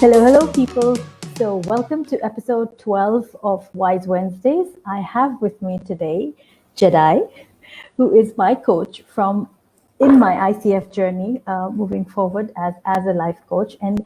Hello, people. So, welcome to episode 12 of Wise Wednesdays. I have with me today Jedi, who is my coach from in my ICF journey, moving forward as a life coach. And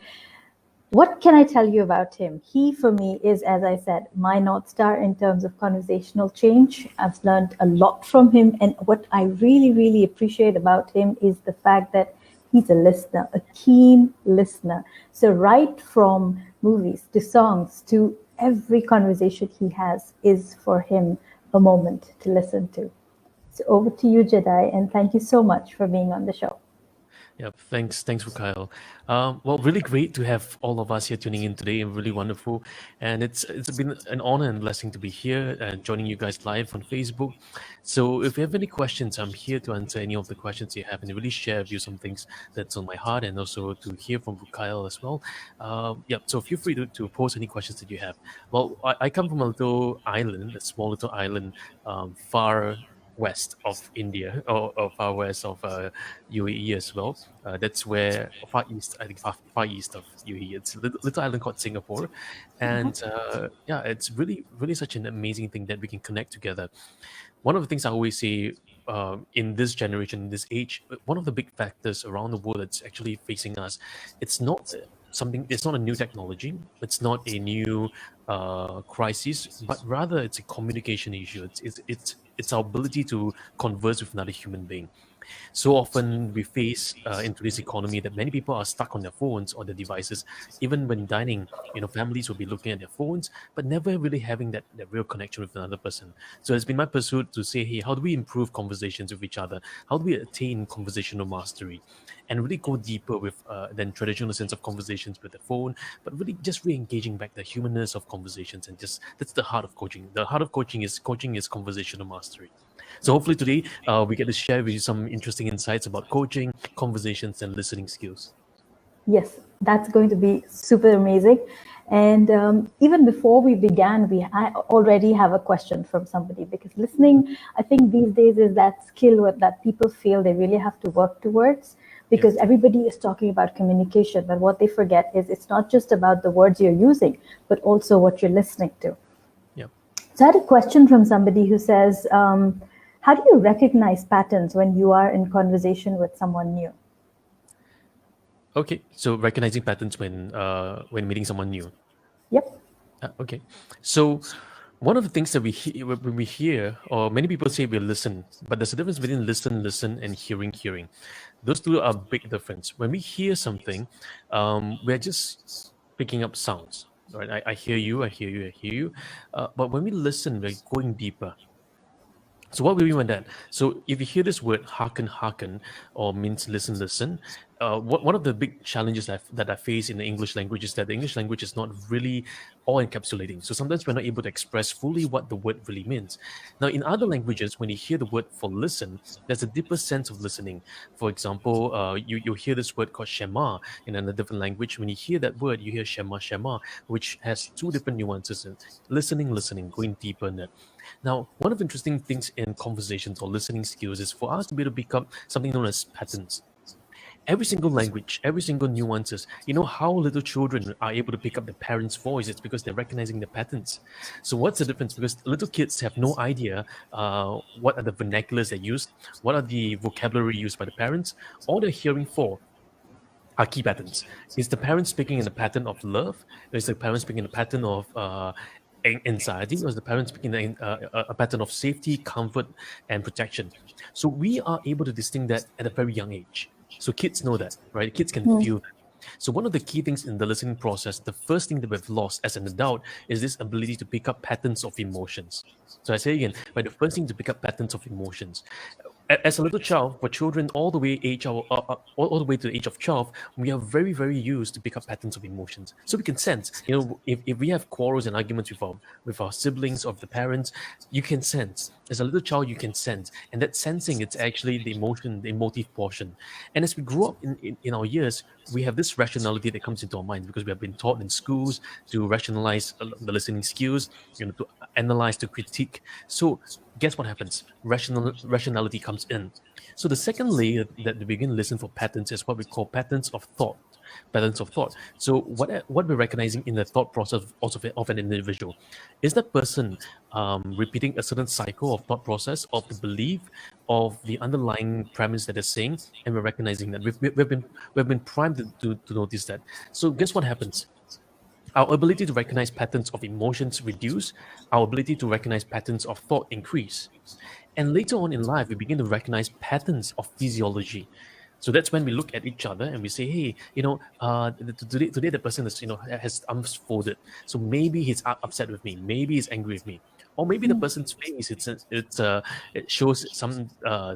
what can I tell you about him? He, for me, is, as I said, my North Star in terms of conversational change. I've learned a lot from him. And what I really, really appreciate about him is the fact that he's a listener, a keen listener. So, right from movies to songs to every conversation he has is for him a moment to listen to. So, over to you, Jedi, and thank you so much for being on the show. Yep, thanks for Kyle. Well, really great to have all of us here tuning in today, and really wonderful. And it's been an honor and blessing to be here and joining you guys live on Facebook. So if you have any questions, I'm here to answer any of the questions you have and really share with you some things that's on my heart, and also to hear from Kyle as well. Yeah, so feel free to post any questions that you have. Well, I come from a little island, a small little island, far west of India or far west of UAE as well. That's where far east, I think far east of UAE. It's a little island called Singapore, and yeah, it's really such an amazing thing that we can connect together. One of the things I always say. In this generation, in this age, one of the big factors around the world that's actually facing us, it's not something. It's not a new technology. It's not a new crisis, but rather it's a communication issue. It's our ability to converse with another human being. So often we face in today's economy that many people are stuck on their phones or their devices. Even when dining, families will be looking at their phones, but never really having that real connection with another person. So it's been my pursuit to say, hey, how do we improve conversations with each other? How do we attain conversational mastery? And really go deeper with than traditional sense of conversations with the phone, but really just re-engaging back the humanness of conversations, and just that's the heart of coaching. The heart of coaching is conversational mastery. So hopefully today we get to share with you some interesting insights about coaching, conversations, and listening skills. Yes, that's going to be super amazing. And even before we began, I already have a question from somebody, because listening, I think these days is that skill that people feel they really have to work towards, because everybody is talking about communication, but what they forget is it's not just about the words you're using, but also what you're listening to. Yeah. So I had a question from somebody who says, how do you recognize patterns when you are in conversation with someone new? Okay. So recognizing patterns when meeting someone new. Yep. Okay. So one of the things that when we hear, or many people say we listen, but there's a difference between listen, and hearing. Those two are a big difference. When we hear something, we're just picking up sounds. Right? I hear you, I hear you, I hear you. But when we listen, we're going deeper. So what we mean by that? So if you hear this word hearken, or means listen, one of the big challenges that I face in the English language is that the English language is not really all encapsulating. So sometimes we're not able to express fully what the word really means. Now, in other languages, when you hear the word for listen, there's a deeper sense of listening. For example, you hear this word called shema in a different language. When you hear that word, you hear shema, which has two different nuances in listening, going deeper in it. Now, one of the interesting things in conversations or listening skills is for us to be able to pick up something known as patterns. Every single language, every single nuances. You know how little children are able to pick up their parents' voice? It's because they're recognizing the patterns. So what's the difference? Because little kids have no idea what are the vernaculars they use, what are the vocabulary used by the parents. All they're hearing for are key patterns. Is the parent speaking in a pattern of love? Is the parent speaking in a pattern of anxiety? Or is the parent speaking in a pattern of safety, comfort, and protection? So we are able to distinguish that at a very young age. So kids know that, right? Kids can feel that. So one of the key things in the listening process, the first thing that we've lost as an adult is this ability to pick up patterns of emotions. So I say again, right, the first thing to pick up patterns of emotions. As a little child, for children all the way to the age of 12, we are very, very used to pick up patterns of emotions. So we can sense, if we have quarrels and arguments with our siblings or the parents, you can sense. As a little child, you can sense. And that sensing, it's actually the emotion, the emotive portion. And as we grow up in our years, we have this rationality that comes into our minds because we have been taught in schools to rationalize the listening skills, to analyze, to critique. So guess what happens? Rationality comes in. So the second layer that we begin to listen for patterns is what we call patterns of thought patterns of thought. So what we're recognizing in the thought process also of an individual is that person repeating a certain cycle of thought process of the belief of the underlying premise that they're saying, and we're recognizing that we've been primed to notice that. So guess what happens? Our ability to recognize patterns of emotions reduce, our ability to recognize patterns of thought increase. And later on in life, we begin to recognize patterns of physiology. So that's when we look at each other and we say, hey, today the person is, has arms folded. So maybe he's upset with me. Maybe he's angry with me. Or maybe the person's face, it shows some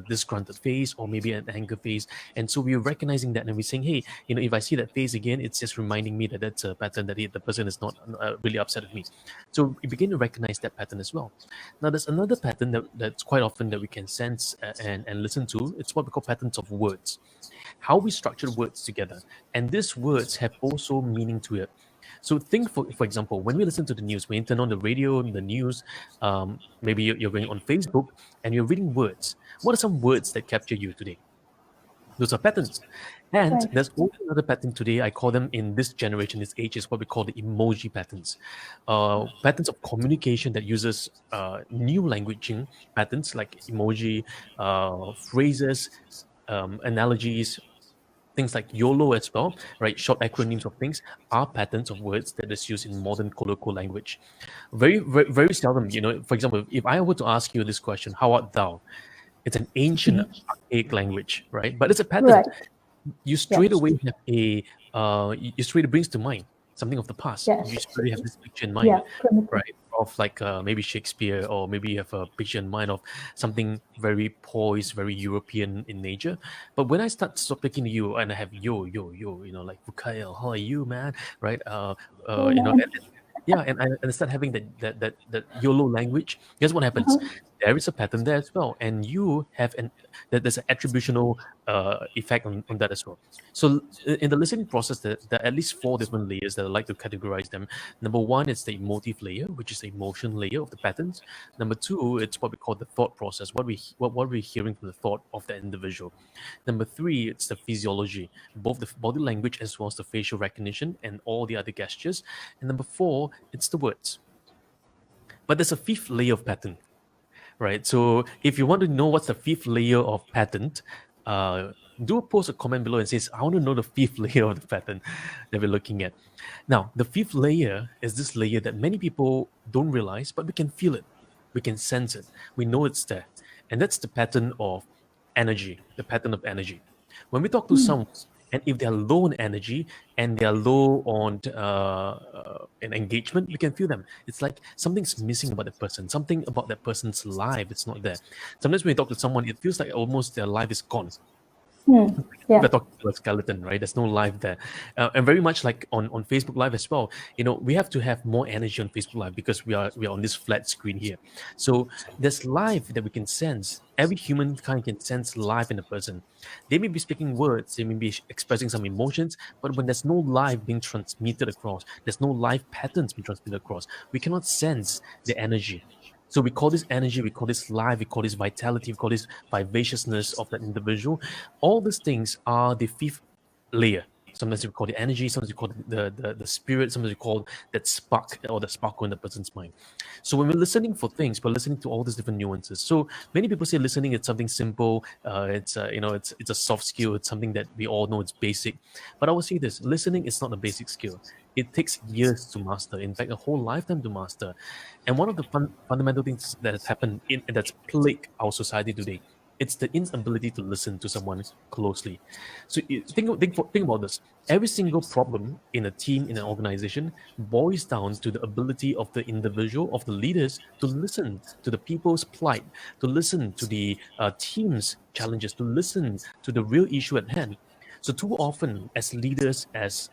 disgruntled face or maybe an anger face. And so we're recognizing that and we're saying, hey, if I see that face again, it's just reminding me that that's a pattern that the person is not really upset with me. So we begin to recognize that pattern as well. Now, there's another pattern that's quite often that we can sense and listen to. It's what we call patterns of words. How we structure words together. And these words have also meaning to it. So think, for example, when we listen to the news, when you turn on the radio, the news, maybe you're going on Facebook and you're reading words. What are some words that capture you today? Those are patterns. And Right. there's also another pattern today. I call them in this generation, this age, is what we call the emoji patterns. Patterns of communication that uses new languaging patterns like emoji, phrases, analogies, things like YOLO as well, right? Short acronyms of things are patterns of words that is used in modern colloquial language. Very, very, very seldom, for example, if I were to ask you this question, how art thou? It's an ancient archaic language, right? But it's a pattern. Right. You straight Yes. away have you straight brings to mind something of the past. You Yes. straight have this picture in Yeah. mind, Primitive. right? Of like maybe Shakespeare, or maybe you have a picture in mind of something very poised, very European in nature. But when I start speaking to you and I have yo, like Vukail, how are you, man? Right? Oh, You know, man. yeah, and I start having that YOLO language. Guess what happens? There is a pattern there as well, and you have there's an attributional effect on that as well. So in the listening process, there are at least four different layers that I like to categorize them. Number one is the emotive layer, which is the emotion layer of the patterns. Number two, it's what we call the thought process, what we're hearing from the thought of the individual. Number three, it's the physiology, both the body language as well as the facial recognition and all the other gestures. And number four, it's the words. But there's a fifth layer of pattern, right? So if you want to know what's the fifth layer of pattern, do post a comment below and says, I want to know the fifth layer of the pattern that we're looking at. Now, the fifth layer is this layer that many people don't realize, but we can feel it. We can sense it. We know it's there. And that's the pattern of energy, the pattern of energy. When we talk to someone, and if they're low on energy and they're low on an engagement, we can feel them. It's like something's missing about the person, something about that person's life. It's not there. Sometimes when you talk to someone, it feels like almost their life is gone. Yeah. We're talking to a skeleton, right? There's no life there. And very much like on Facebook Live as well, we have to have more energy on Facebook Live because we are on this flat screen here. So there's life that we can sense. Every humankind can sense life in a person. They may be speaking words, they may be expressing some emotions, but when there's no life being transmitted across, there's no life patterns being transmitted across, we cannot sense the energy. So we call this energy, we call this life, we call this vitality, we call this vivaciousness of that individual. All these things are the fifth layer. Sometimes we call it energy, sometimes we call it the spirit, sometimes we call that spark or the sparkle in the person's mind. So when we're listening for things, we're listening to all these different nuances. So many people say listening is something simple. It's a soft skill. It's something that we all know it's basic. But I will say this: listening is not a basic skill. It takes years to master. In fact, a whole lifetime to master. And one of the fundamental things that has happened that's plagued our society today, it's the inability to listen to someone closely. So think about this. Every single problem in a team, in an organization, boils down to the ability of the individual, of the leaders, to listen to the people's plight, to listen to the team's challenges, to listen to the real issue at hand. So too often, as leaders, as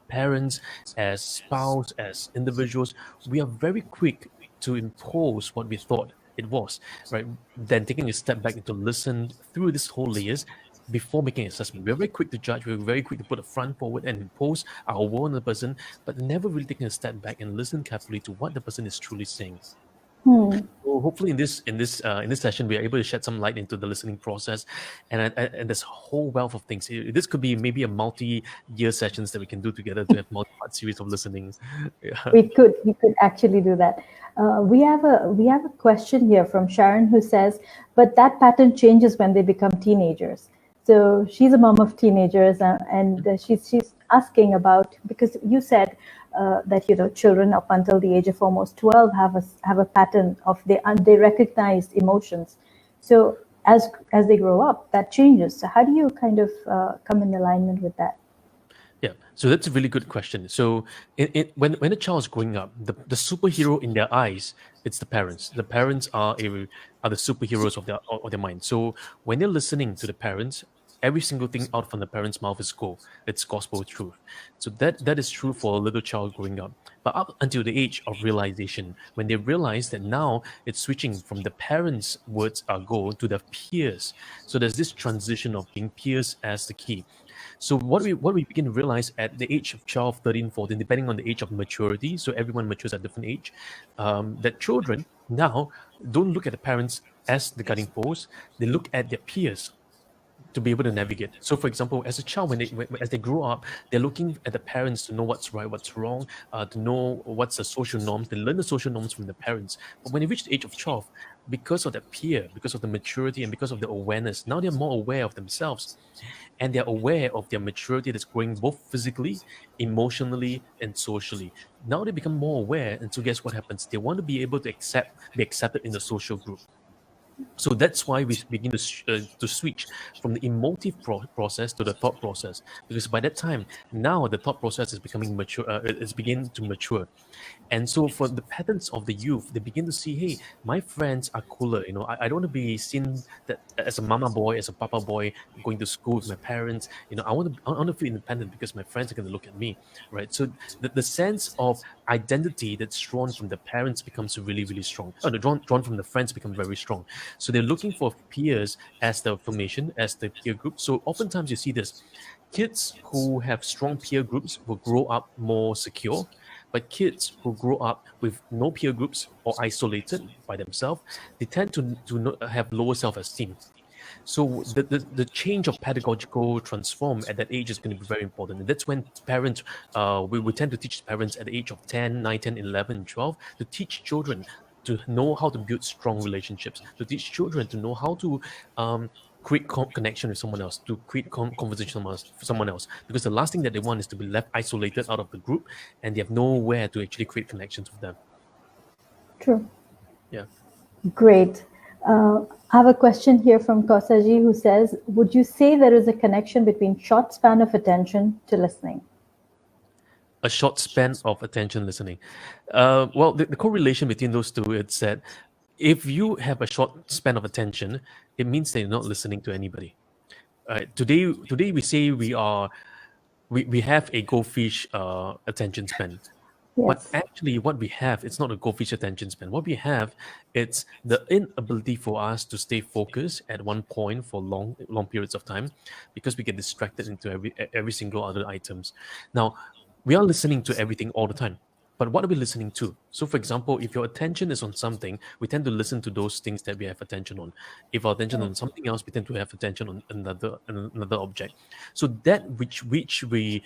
parents, as spouse, as individuals, we are very quick to impose what we thought it was, right? Then taking a step back to listen through this whole layers before making an assessment. We're very quick to judge. We're very quick to put a front forward and impose our will on the person, but never really taking a step back and listen carefully to what the person is truly saying. So hopefully in this session we are able to shed some light into the listening process, and there's a whole wealth of things. This could be maybe a multi-year sessions that we can do together to have multi-part series of listening. Yeah. We could actually do that. We have a question here from Sharon who says, but that pattern changes when they become teenagers. So she's a mom of teenagers, and she's asking about, because you said that children up until the age of almost 12 have a pattern of they recognize emotions. So as they grow up, that changes. So how do you kind of come in alignment with that? Yeah, so that's a really good question. So, when a child is growing up, the superhero in their eyes, it's the parents. The parents are the superheroes of their mind. So when they're listening to the parents, every single thing out from the parents' mouth is gold. It's gospel truth. So that is true for a little child growing up. But up until the age of realization, when they realize that now it's switching from the parents' words are gold to the peers. So there's this transition of being peers as the key. So what we begin to realize at the age of 12, 13, 14, depending on the age of maturity, so everyone matures at different age, that children now don't look at the parents as the guiding post, they look at their peers to be able to navigate. So, for example, as a child, as they grow up, they're looking at the parents to know what's right, what's wrong, to know what's the social norms. They learn the social norms from the parents. But when they reach the age of 12, because of that peer, because of the maturity, and because of the awareness, now they're more aware of themselves, and they're aware of their maturity that's growing both physically, emotionally, and socially. Now they become more aware, and so guess what happens? They want to be able to be accepted in the social group. So that's why we begin to switch from the emotive process to the thought process, because by that time now the thought process is becoming mature. It's beginning to mature, and so for the patterns of the youth, they begin to see, hey, my friends are cooler. I don't want to be seen that as a mama boy, as a papa boy, going to school with my parents. I want to feel independent because my friends are going to look at me, right? So the sense of identity that's drawn from the parents becomes really, really strong. Oh, the drawn from the friends become very strong. So they're looking for peers as the formation, as the peer group. So oftentimes you see this. Kids who have strong peer groups will grow up more secure, but kids who grow up with no peer groups or isolated by themselves, they tend to not have lower self-esteem. So the change of pedagogical transform at that age is going to be very important. And that's when parents, we tend to teach parents at the age of 10, 9, 10, 11, 12 to teach children to know how to build strong relationships, to teach children to know how to create connection with someone else, to create conversation with someone else. Because the last thing that they want is to be left isolated out of the group, and they have nowhere to actually create connections with them. True. Yeah. Great. I have a question here from Kosaji who says, would you say there is a connection between short span of attention to listening? A short span of attention listening. Well, the correlation between those two is that if you have a short span of attention, it means that you're not listening to anybody. Today we say we have a goldfish attention span. But Yes. actually, what we have, it's not a goldfish attention span. What we have, it's the inability for us to stay focused at one point for long periods of time, because we get distracted into every single other items. Now, we are listening to everything all the time. But what are we listening to? So, for example, if your attention is on something, we tend to listen to those things that we have attention on. If our attention on something else, we tend to have attention on another object. So that which we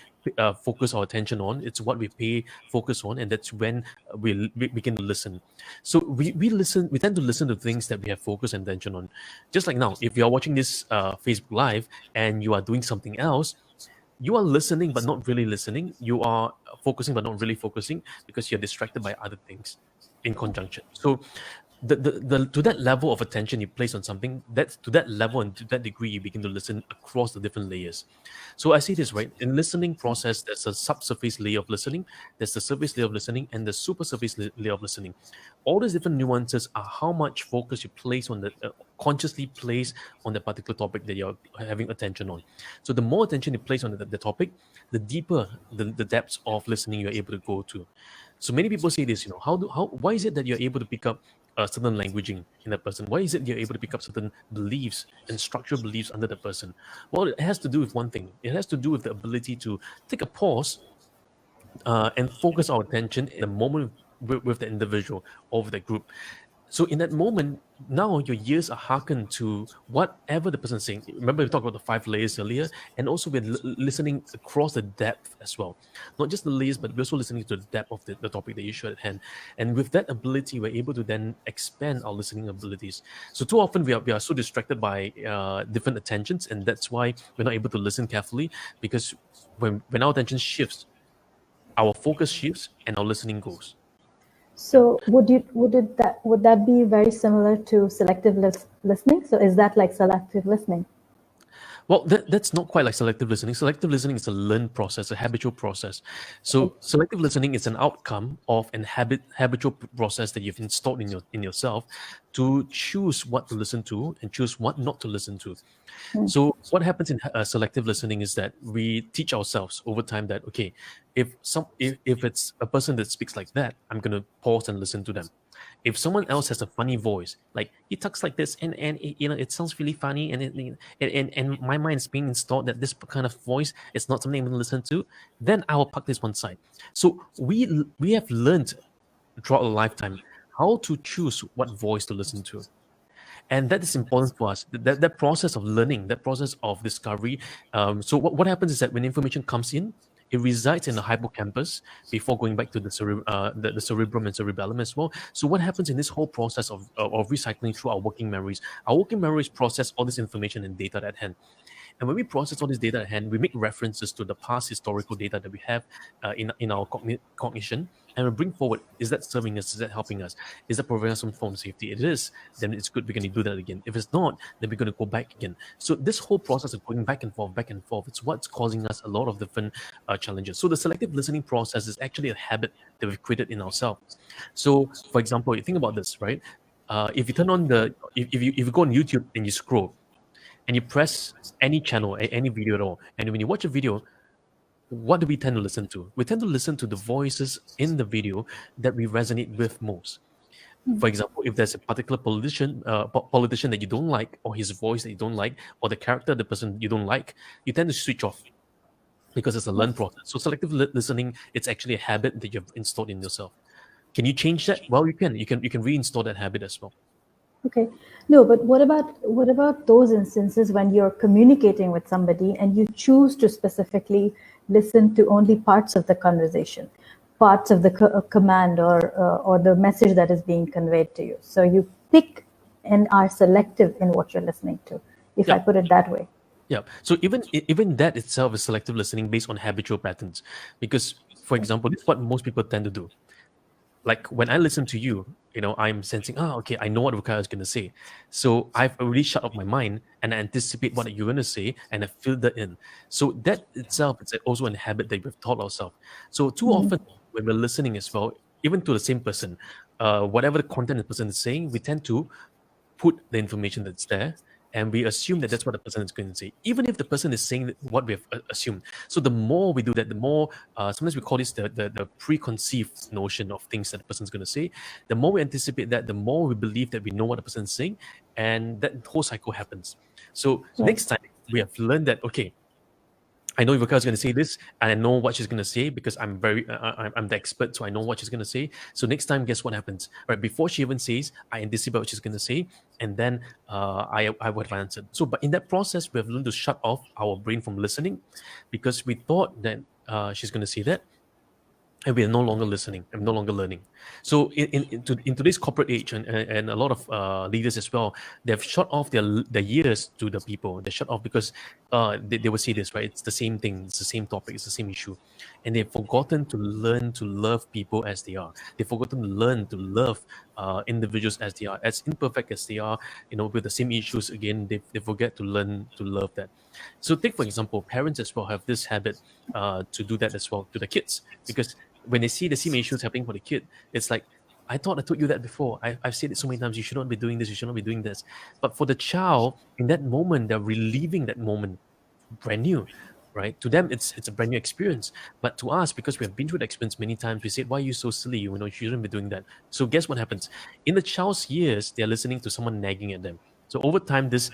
focus our attention on, it's what we pay focus on, and that's when we begin to listen. So we tend to listen to things that we have focus and attention on. Just like now, if you are watching this Facebook Live and you are doing something else, you are listening but not really listening. You are focusing but not really focusing, because you're distracted by other things in conjunction. So the to that level of attention you place on something, that's to that level and to that degree you begin to listen across the different layers. So I see this, right, in listening process, there's a subsurface layer of listening, there's the surface layer of listening, and the super surface layer of listening. All these different nuances are how much focus you place on the consciously place on the particular topic that you're having attention on. So the more attention you place on the topic, the deeper the depths of listening you're able to go to. So many people say this, why is it that you're able to pick up certain languaging in a person? Why is it you're able to pick up certain beliefs and structural beliefs under the person? Well, it has to do with one thing. It has to do with the ability to take a pause and focus our attention in the moment with the individual or with the group. So in that moment, now your ears are hearkened to whatever the person is saying. Remember, we talked about the 5 layers earlier, and also we're listening across the depth as well. Not just the layers, but we're also listening to the depth of the topic that you showed at hand. And with that ability, we're able to then expand our listening abilities. So too often we are so distracted by different attentions, and that's why we're not able to listen carefully, because when our attention shifts, our focus shifts and our listening goes. So would that be very similar to selective listening? So is that like selective listening? Well, that's not quite like selective listening. Selective listening is a learned process, a habitual process. So selective listening is an outcome of an habitual process that you've installed in yourself to choose what to listen to and choose what not to listen to. So what happens in selective listening is that we teach ourselves over time that, okay, if it's a person that speaks like that, I'm gonna pause and listen to them. If someone else has a funny voice, like he talks like this, and it sounds really funny, and my mind is being installed that this kind of voice is not something I'm going to listen to, then I will park this one side. So we have learned throughout a lifetime how to choose what voice to listen to. And that is important for us. That process of learning, that process of discovery. So what happens is that when information comes in, it resides in the hippocampus before going back to the cerebrum and cerebellum as well. So what happens in this whole process of recycling through our working memories? Our working memories process all this information and data at hand. And when we process all this data at hand, we make references to the past historical data that we have in our cognition, and we bring forward, is that serving us? Is that helping us? Is that providing us some form of safety? It is, then it's good. We're going to do that again. If it's not, then we're going to go back again. So this whole process of going back and forth, it's what's causing us a lot of different challenges. So the selective listening process is actually a habit that we've created in ourselves. So, for example, you think about this, right? If you turn on if you go on YouTube and you scroll, and you press any channel, any video at all, and when you watch a video, what do we tend to listen to? We tend to listen to the voices in the video that we resonate with most. For example, if there's a particular politician that you don't like, or his voice that you don't like, or the character of the person you don't like, you tend to switch off because it's a learned process. So selective listening, it's actually a habit that you've installed in yourself. Can you change that? Well, you can. You can reinstall that habit as well. Okay. No, but what about those instances when you're communicating with somebody and you choose to specifically listen to only parts of the conversation, parts of the command or the message that is being conveyed to you? So you pick and are selective in what you're listening to, if I put it that way. Yeah. So even that itself is selective listening based on habitual patterns. Because, for example, this is what most people tend to do. Like when I listen to you, I'm sensing, okay, I know what Rukai is going to say. So I've already shut off my mind and I anticipate what you're going to say and I fill that in. So that itself is also a habit that we've taught ourselves. So too often when we're listening as well, even to the same person, whatever the content the person is saying, we tend to put the information that's there and we assume that that's what the person is going to say, even if the person is saying what we have assumed. So the more we do that, the more sometimes we call this the preconceived notion of things that the person's going to say. The more we anticipate that, the more we believe that we know what the person is saying, and that whole cycle happens. So next time we have learned that, okay, I know Ivaka is going to say this, and I know what she's going to say because I'm I'm the expert, so I know what she's going to say. So next time, guess what happens? Right before she even says, I anticipate what she's going to say, and then I would have answered. So, but in that process, we have learned to shut off our brain from listening, because we thought that she's going to say that, and we are no longer listening. I'm no longer learning. So in today's corporate age, and a lot of leaders as well, they've shut off their ears to the people. They shut off because they will say this, right? It's the same thing. It's the same topic. It's the same issue. And they've forgotten to learn to love people as they are. They've forgotten to learn to love individuals as they are, as imperfect as they are, with the same issues. Again, they forget to learn to love that. So take, for example, parents as well have this habit to do that as well to the kids, because when they see the same issues happening for the kid, it's like, I thought I told you that before. I've said it so many times. You should not be doing this. You should not be doing this. But for the child, in that moment, they're reliving that moment brand new, right? To them, it's a brand new experience. But to us, because we have been through the experience many times, we said, why are you so silly? You shouldn't be doing that. So guess what happens? In the child's ears, they're listening to someone nagging at them. So over time, this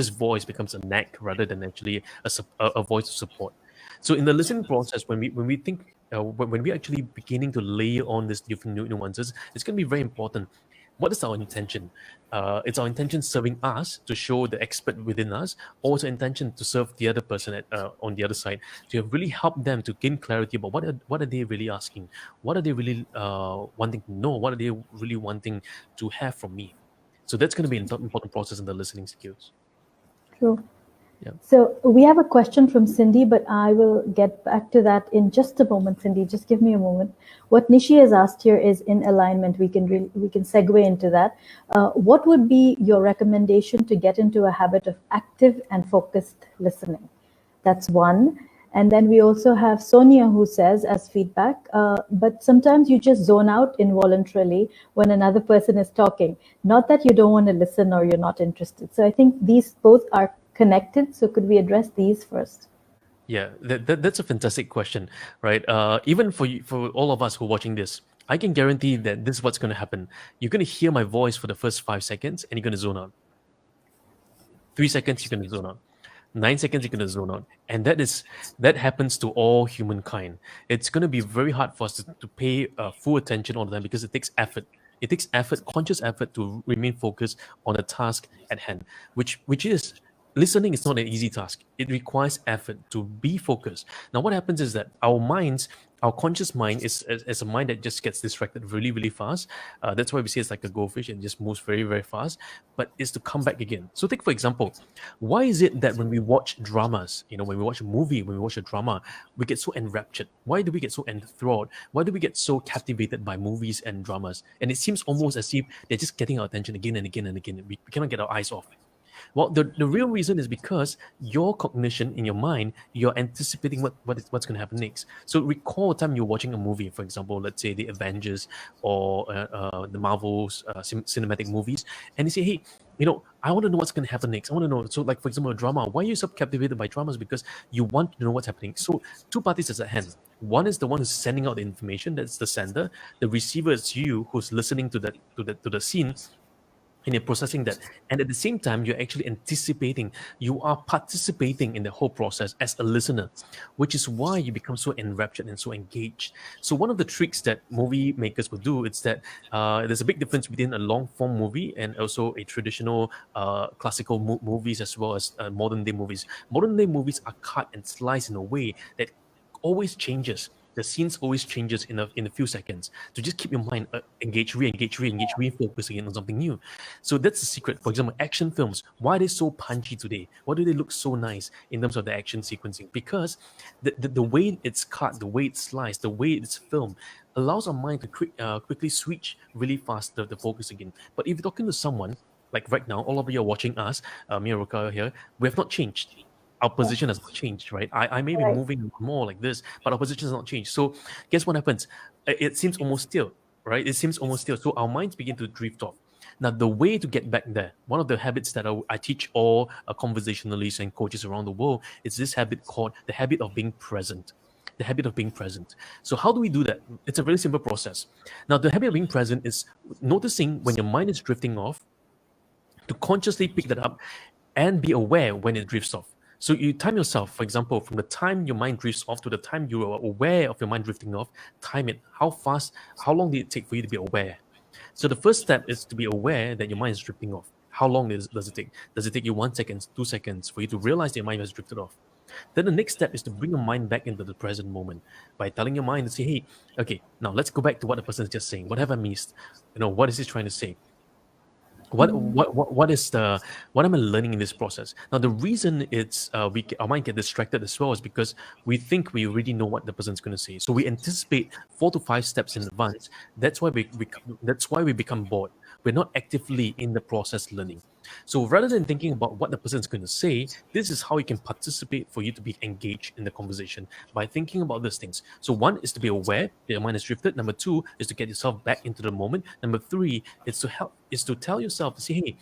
voice becomes a nag rather than actually a voice of support. So in the listening process, when we think when we're actually beginning to layer on these different nuances, it's going to be very important What is our intention? It's our intention serving us to show the expert within us, or it's our intention to serve the other person on the other side, to really help them to gain clarity about what are they really asking, what are they really wanting to know, what are they really wanting to have from me. So that's going to be an important process in the listening skills. True. Yeah. So we have a question from Cindy, but I will get back to that in just a moment. Cindy, just give me a moment. What Nishi has asked here is in alignment. We can segue into that. What would be your recommendation to get into a habit of active and focused listening? That's one. And then we also have Sonia who says as feedback, but sometimes you just zone out involuntarily when another person is talking. Not that you don't want to listen or you're not interested. So I think these both are connected. So could we address these first? Yeah, that's a fantastic question, right? Even for all of us who are watching this, I can guarantee that this is what's going to happen. You're going to hear my voice for the first 5 seconds, and you're going to zone out. 3 seconds, you're going to zone out. 9 seconds, you're going to zone out, and that happens to all humankind. It's going to be very hard for us to pay full attention all the time because it takes effort. It takes effort, conscious effort, to remain focused on a task at hand, which is listening is not an easy task. It requires effort to be focused. Now, what happens is that our conscious mind is a mind that just gets distracted really, really fast. That's why we say it's like a goldfish and just moves very, very fast. But it's to come back again. So, take for example, why is it that when we watch dramas, when we watch a movie, when we watch a drama, we get so enraptured? Why do we get so enthralled? Why do we get so captivated by movies and dramas? And it seems almost as if they're just getting our attention again and again and again. We cannot get our eyes off. Well, the real reason is because your cognition in your mind, you're anticipating what's going to happen next. So recall a time you're watching a movie, for example, let's say the Avengers or the Marvel's cinematic movies, and you say, hey, I want to know what's going to happen next. I want to know. So, like, for example, a drama. Why are you so captivated by dramas? Because you want to know what's happening. So, two parties is at hand. One is the one who's sending out the information. That's the sender. The receiver is you, who's listening to the scene, and you're processing that. And at the same time, you're actually anticipating, you are participating in the whole process as a listener, which is why you become so enraptured and so engaged. So one of the tricks that movie makers will do is that there's a big difference between a long form movie and also a traditional classical movies, as well as modern day movies. Modern day movies are cut and sliced in a way that always changes. The scenes always changes in a few seconds to just keep your mind engaged, re-engage, refocusing on something new. So that's the secret. For example, action films. Why are they so punchy today? Why do they look so nice in terms of the action sequencing? Because the way it's cut, the way it's sliced, the way it's filmed allows our mind to quickly switch really fast the focus again. But if you're talking to someone, like right now, all of you are watching us, me and Roka here, we have not changed. Our position has not changed, right? I may be Right. moving more like this, but our position has not changed. So guess what happens? It seems almost still, right? It seems almost still. So our minds begin to drift off. Now, the way to get back there, one of the habits that I teach all conversationalists and coaches around the world, is this habit called the habit of being present. The habit of being present. So how do we do that? It's a very simple process. Now, the habit of being present is noticing when your mind is drifting off, to consciously pick that up and be aware when it drifts off. So you time yourself, for example, from the time your mind drifts off to the time you are aware of your mind drifting off, time it. How fast, how long did it take for you to be aware? So the first step is to be aware that your mind is drifting off. How long does it take? Does it take you 1 second, 2 seconds for you to realize that your mind has drifted off? Then the next step is to bring your mind back into the present moment by telling your mind to say, hey, okay, now let's go back to what the person is just saying. What have I missed? What is he trying to say? What am I learning in this process? Now, the reason it's our mind get distracted as well is because we think we already know what the person's going to say, so we anticipate 4 to 5 steps in advance. That's why we become bored. We're not actively in the process learning. So rather than thinking about what the person is going to say, this is how you can participate for you to be engaged in the conversation by thinking about these things. So one is to be aware that your mind is drifted. Number two is to get yourself back into the moment. Number three is to tell yourself to say, hey,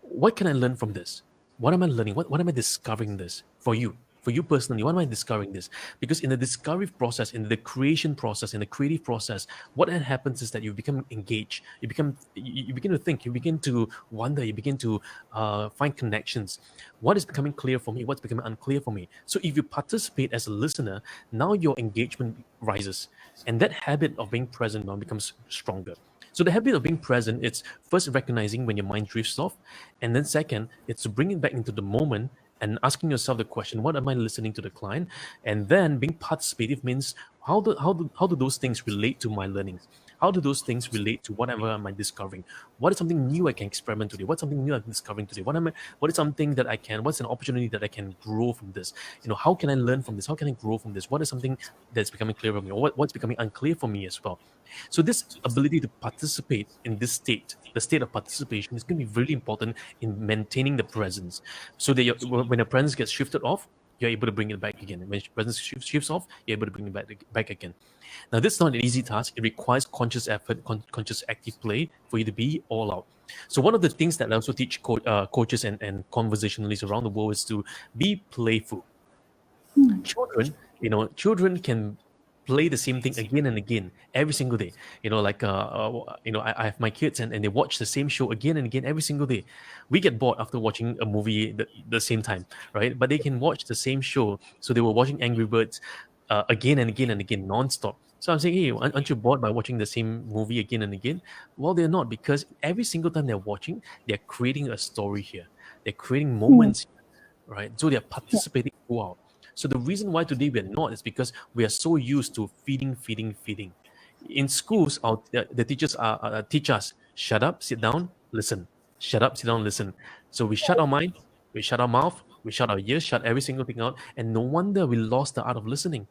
what can I learn from this? What am I learning? What am I discovering this for you? For you personally, what am I discovering this? Because in the discovery process, in the creation process, in the creative process, what then happens is that you become engaged. You begin to think. You begin to wonder. You begin to find connections. What is becoming clear for me? What's becoming unclear for me? So if you participate as a listener, now your engagement rises, and that habit of being present now becomes stronger. So the habit of being present, it's first recognizing when your mind drifts off, and then second, it's to bring it back into the moment and asking yourself the question, what am I listening to the client? And then being participative means how do those things relate to my learnings? How do those things relate to whatever am I discovering? What is something new I can experiment today? What's something new I'm discovering today? What is something that what's an opportunity that I can grow from this? How can I learn from this? How can I grow from this? What is something that's becoming clear for me? Or what's becoming unclear for me as well? So this ability to participate in this state, the state of participation, is going to be really important in maintaining the presence, so that when the presence gets shifted off, you're able to bring it back again. When presence shifts off, you're able to bring it back again. Now, this is not an easy task. It requires conscious effort, conscious active play for you to be all out. So one of the things that I also teach coaches and conversationalists around the world is to be playful. Children can play the same thing again and again every single day. I have my kids, and they watch the same show again and again every single day. We get bored after watching a movie the same time, right? But they can watch the same show. So they were watching Angry Birds again and again and again nonstop. So I'm saying, hey, aren't you bored by watching the same movie again and again? Well, they're not, because every single time they're watching, they're creating a story here. They're creating moments, right? So they're participating throughout. So the reason why today we're not is because we are so used to feeding. In schools, the teachers teach us, shut up, sit down, listen. Shut up, sit down, listen. So we shut our mind, we shut our mouth, we shut our ears, shut every single thing out, and no wonder we lost the art of listening.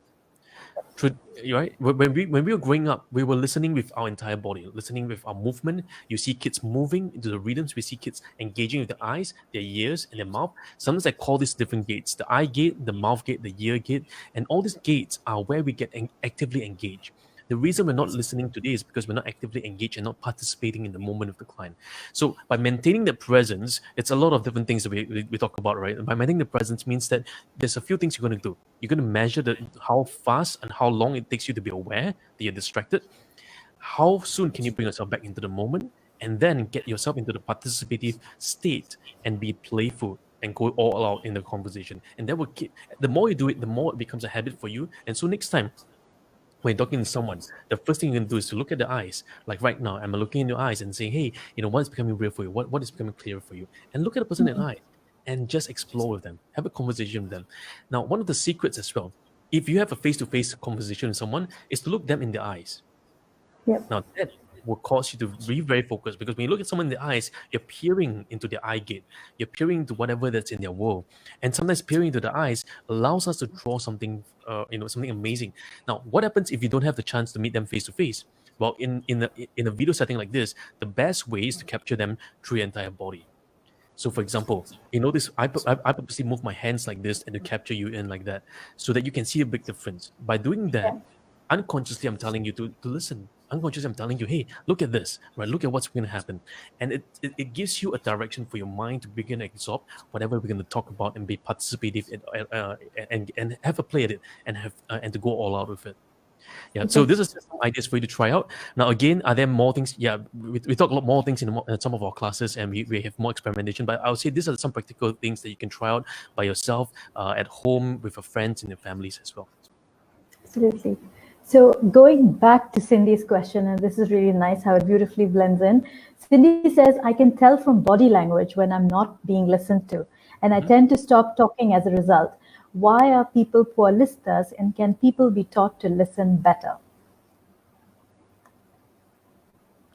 Right? When we were growing up, we were listening with our entire body, listening with our movement. You see kids moving into the rhythms. We see kids engaging with their eyes, their ears, and their mouth. Sometimes I call these different gates: the eye gate, the mouth gate, the ear gate, and all these gates are where we get actively engaged. The reason we're not listening today is because we're not actively engaged and not participating in the moment of the client. So by maintaining the presence, it's a lot of different things that we talk about, right? By maintaining the presence means that there's a few things you're going to do. You're going to measure how fast and how long it takes you to be aware that you're distracted. How soon can you bring yourself back into the moment, and then get yourself into the participative state and be playful and go all out in the conversation. And that will the more you do it, the more it becomes a habit for you. And so next time, when talking to someone, the first thing you can do is to look at the eyes. Like right now, I'm looking in your eyes and saying, hey, what's becoming real for you? What is becoming clear for you? And look at the person in the eye and just explore with them. Have a conversation with them. Now, one of the secrets as well, if you have a face-to-face conversation with someone, is to look them in the eyes. Yep. Now, that will cause you to be very focused, because when you look at someone in the eyes, you're peering into their eye gate. You're peering into whatever that's in their world. And sometimes peering into the eyes allows us to draw something, something amazing. Now, what happens if you don't have the chance to meet them face to face? Well, in a video setting like this, the best way is to capture them through your entire body. So, for example, this I purposely move my hands like this and to capture you in like that, so that you can see a big difference. By doing that, unconsciously, I'm telling you to listen. Unconsciously, I'm telling you, hey, look at this, right? Look at what's going to happen. And it gives you a direction for your mind to begin to absorb whatever we're going to talk about and be participative and have a play at it and and to go all out with it. Yeah. So this is just some ideas for you to try out. Now, again, are there more things? Yeah, we talk a lot more things in some of our classes, and we have more experimentation. But I would say these are some practical things that you can try out by yourself at home with your friends and your families as well. Absolutely. So going back to Cindy's question, and this is really nice how it beautifully blends in. Cindy says, I can tell from body language when I'm not being listened to, and I tend to stop talking as a result. Why are people poor listeners, and can people be taught to listen better?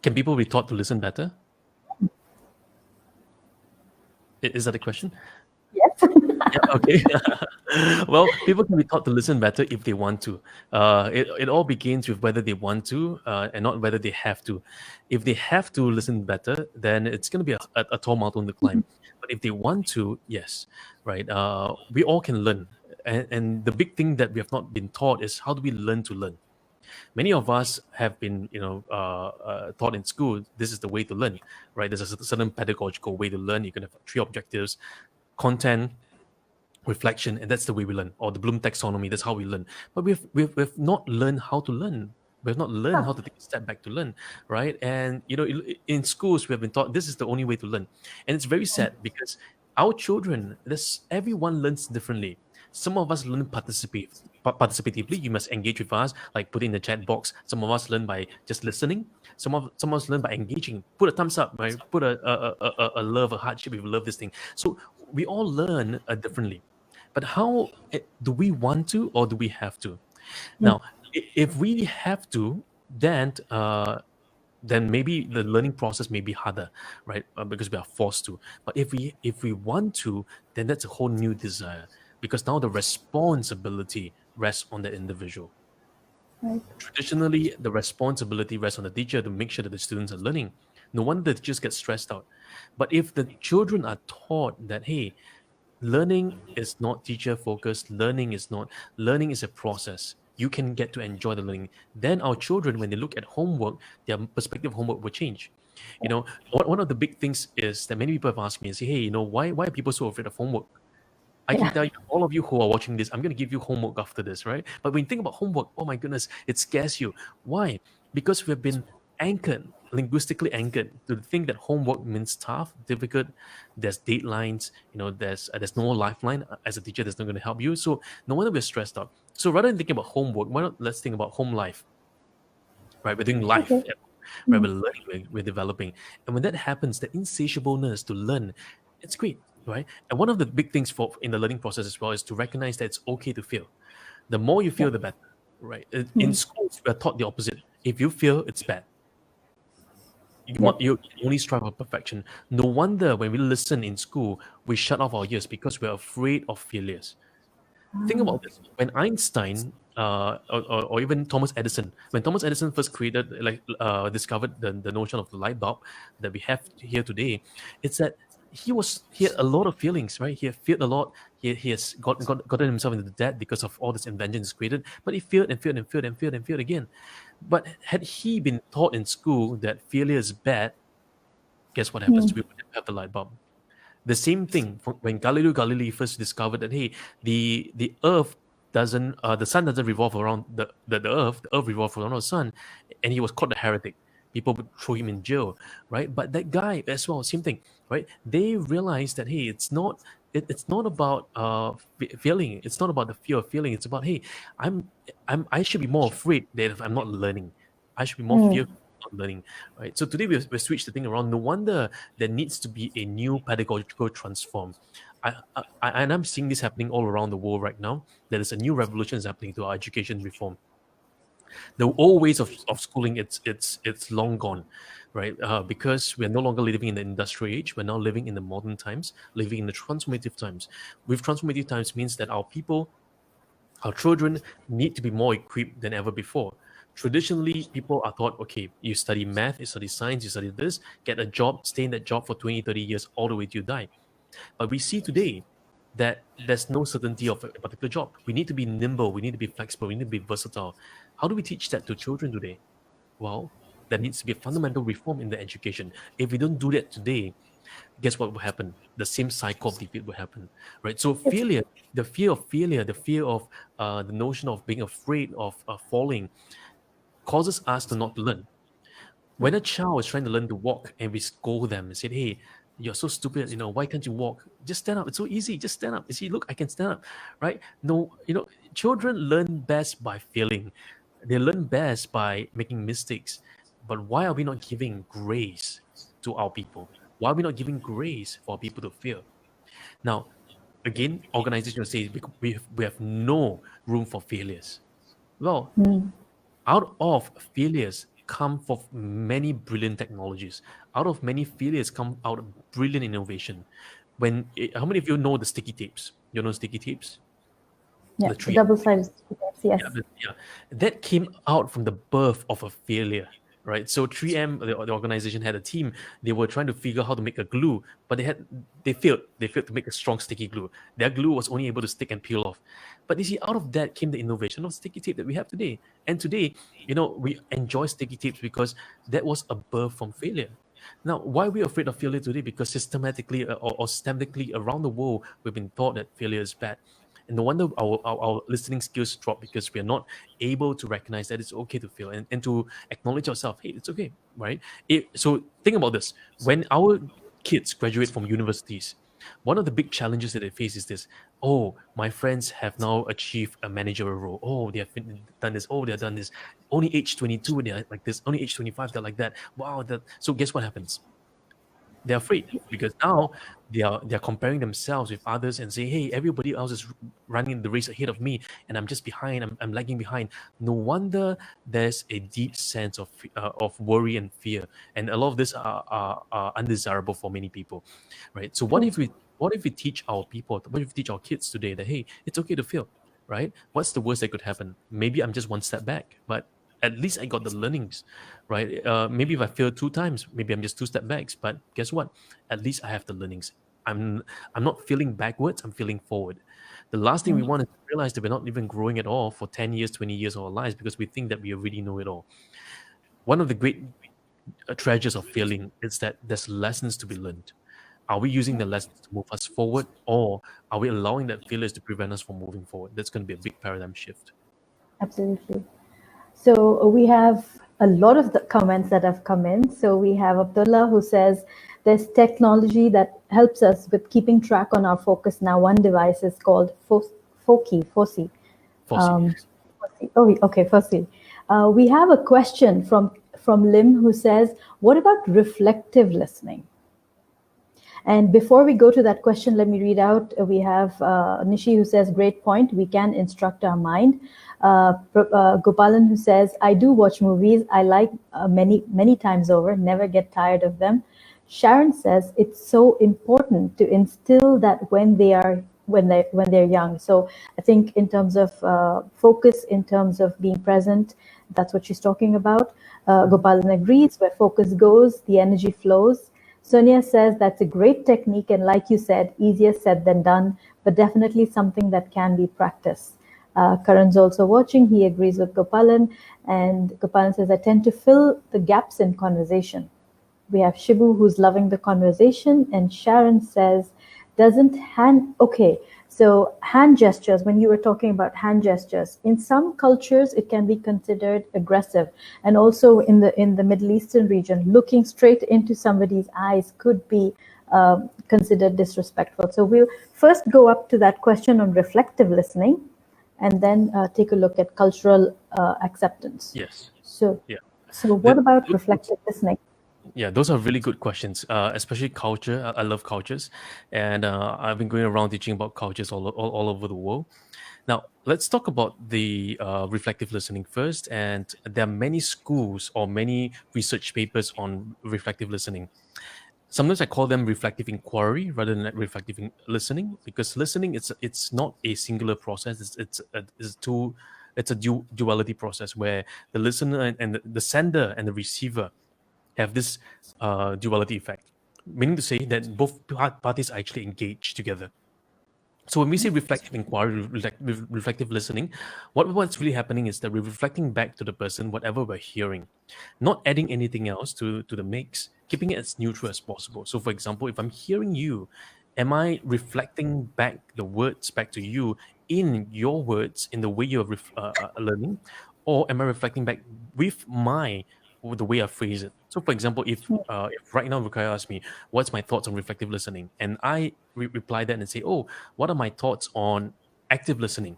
Can people be taught to listen better? Is that a question? Yes. Yeah, okay. Well, people can be taught to listen better if they want to. It all begins with whether they want to and not whether they have to. If they have to listen better, then it's going to be a tall mountain to climb. But if they want to, yes, right? We all can learn. And the big thing that we have not been taught is, how do we learn to learn? Many of us have been, taught in school, this is the way to learn, right? There's a certain pedagogical way to learn. You can have 3 objectives: content, reflection, and that's the way we learn. Or the Bloom taxonomy, that's how we learn. But we've not learned how to learn. We've not learned how to take a step back to learn, right? And in schools, we have been taught this is the only way to learn, and it's very sad because our children, everyone learns differently. Some of us learn participatively. You must engage with us, like put in the chat box. Some of us learn by just listening. Some of us learn by engaging. Put a thumbs up, right? Put a love, a hardship if you love this thing. So we all learn differently. But how do we want to, or do we have to? Now, if we have to, then maybe the learning process may be harder, right? Because we are forced to. But if we want to, then that's a whole new desire, because now the responsibility rests on the individual. Right. Traditionally, the responsibility rests on the teacher to make sure that the students are learning. No wonder the teachers get stressed out. But if the children are taught that, hey, learning is not teacher focused, learning is a process, you can get to enjoy the learning, then our children, when they look at homework, their perspective of homework will change. One of the big things is that many people have asked me and say, hey, why are people so afraid of homework? I can Yeah. tell you, all of you who are watching this, I'm going to give you homework after this, right? But when you think about homework, oh my goodness, it scares you. Why? Because we've been anchored, linguistically anchored, to think that homework means tough, difficult. There's deadlines. There's no lifeline. As a teacher, there's not going to help you. So no wonder we're stressed out. So rather than thinking about homework, why not let's think about home life, right? We're doing life, Okay. right? We're learning, we're developing. And when that happens, the insatiableness to learn, it's great, right? And one of the big things for in the learning process as well is to recognize that it's okay to fail. The more you Yeah. fail, the better, right? In schools, we are taught the opposite. If you fail, it's bad. Yep. You only strive for perfection. No wonder when we listen in school, we shut off our ears because we're afraid of failures. Think about this. When Einstein, or even Thomas Edison, when Thomas Edison first discovered the notion of the light bulb that we have here today, it's that he had a lot of feelings, right? He had failed a lot. He has gotten himself into the debt because of all this inventions created, but he failed and failed and failed and failed and failed again. But had he been taught in school that failure is bad, guess what happens? We wouldn't have the light bulb. The same thing when Galileo Galilei first discovered that, hey, the Earth doesn't, the sun doesn't revolve around the Earth revolves around the sun, and he was called a heretic. People would throw him in jail, right? But that guy as well, same thing, right? They realized that, hey, it's not about failing. It's not about the fear of failing. It's about, hey, I should be more afraid that if I'm not learning, I should be more fearful of not learning, right? So today we've switched the thing around. No wonder there needs to be a new pedagogical transform. And I'm seeing this happening all around the world right now. There is a new revolution is happening to our education reform. The old ways of schooling, it's long gone, right? Because we're no longer living in the industrial age. We're now living in the modern times, living in the transformative times. With transformative times means that our children need to be more equipped than ever before. Traditionally, people are taught, okay, you study math, you study science, you study this, get a job, stay in that job for 20, 30 years, all the way till you die. But we see today that there's no certainty of a particular job. We need to be nimble, we need to be flexible, we need to be versatile. How do we teach that to children today? Well, there needs to be a fundamental reform in the education. If we don't do that today, guess what will happen? The same cycle of defeat will happen, right? So failure, the fear of failure, the fear of the notion of being afraid of falling, causes us to not learn. When a child is trying to learn to walk and we scold them and say, hey, you're so stupid, why can't you walk? Just stand up. It's so easy. Just stand up. You see, look, I can stand up, right? No, children learn best by failing. They learn best by making mistakes. But why are we not giving grace to our people? Why are we not giving grace for people to fail? Now, again, organizations say we have no room for failures. Well, out of failures come for many brilliant technologies. Out of many failures come out brilliant innovation. How many of you know the sticky tapes? You know sticky tapes? Yeah. The The 3M. double-sided sticks. Yes. Yeah, that came out from the birth of a failure, right? So 3M, the organization, had a team. They were trying to figure out how to make a glue, but they failed. They failed to make a strong sticky glue. Their glue was only able to stick and peel off. But you see, out of that came the innovation of sticky tape that we have today. And today, we enjoy sticky tapes because that was a birth from failure. Now, why are we afraid of failure today? Because systematically or systemically around the world, we've been taught that failure is bad. And no wonder our listening skills drop, because we are not able to recognize that it's okay to fail, and to acknowledge ourselves, hey, it's okay, right? So think about this. When our kids graduate from universities, One of the big challenges that they face is this: oh, my friends have now achieved a managerial role. Oh, they have done this. Oh, they have done this. Only age 22, they're like this. Only age 25, they're like that. Wow. So guess what happens? They're afraid because now they're comparing themselves with others and say, hey, everybody else is running the race ahead of me and I'm just behind. I'm lagging behind. No wonder there's a deep sense of worry and fear, and a lot of this are undesirable for many people, right? So True. what if we teach our people, what if we teach our kids today that, hey, it's okay to fail, right? What's the worst that could happen? Maybe I'm just one step back, but at least I got the learnings, right? Maybe if I fail 2 times, maybe I'm just 2 step backs. But guess what? At least I have the learnings. I'm not feeling backwards. I'm feeling forward. The last thing we Mm. want is to realize that we're not even growing at all for 10 years, 20 years of our lives because we think that we already know it all. One of the great treasures of failing is that there's lessons to be learned. Are we using the lessons to move us forward, or are we allowing that failures to prevent us from moving forward? That's going to be a big paradigm shift. Absolutely. So we have a lot of the comments that have come in. So we have Abdullah who says there's technology that helps us with keeping track on our focus. Now one device is called Foci. Fossey, yes. Oh, okay, Foci. We have a question from Lim who says, what about reflective listening? And before we go to that question, let me read out. We have Nishi who says, great point. We can instruct our mind. Gopalan who says, I do watch movies. I like many times over, never get tired of them. Sharon says, it's so important to instill that when they're young. So I think in terms of focus, in terms of being present, that's what she's talking about. Gopalan agrees, where focus goes, the energy flows. Sonia says that's a great technique, and like you said, easier said than done, but definitely something that can be practiced. Karan's also watching. He agrees with Gopalan, and Gopalan says, I tend to fill the gaps in conversation. We have Shibu who's loving the conversation, and Sharon says, so hand gestures, when you were talking about hand gestures, in some cultures it can be considered aggressive, and also in the Middle Eastern region, looking straight into somebody's eyes could be considered disrespectful. So we'll first go up to that question on reflective listening, and then take a look at cultural acceptance. Yes. So, Yeah. so what about reflective listening? Yeah, those are really good questions, especially culture. I love cultures, and I've been going around teaching about cultures all over the world. Now, let's talk about the reflective listening first. And there are many schools or many research papers on reflective listening. Sometimes I call them reflective inquiry rather than reflective listening, because listening it's not a singular process. It's a duality process where the listener and the sender and the receiver have this duality effect, meaning to say that both parties are actually engaged together. So when we say reflective inquiry, reflective listening, what's really happening is that we're reflecting back to the person whatever we're hearing, not adding anything else to the mix, keeping it as neutral as possible. So for example, if I'm hearing you, am I reflecting back the words back to you in your words, in the way you're learning, or am I reflecting back with the way I phrase it? So for example, if right now Rukaya asks me, what's my thoughts on reflective listening? And I reply that and say, oh, what are my thoughts on active listening?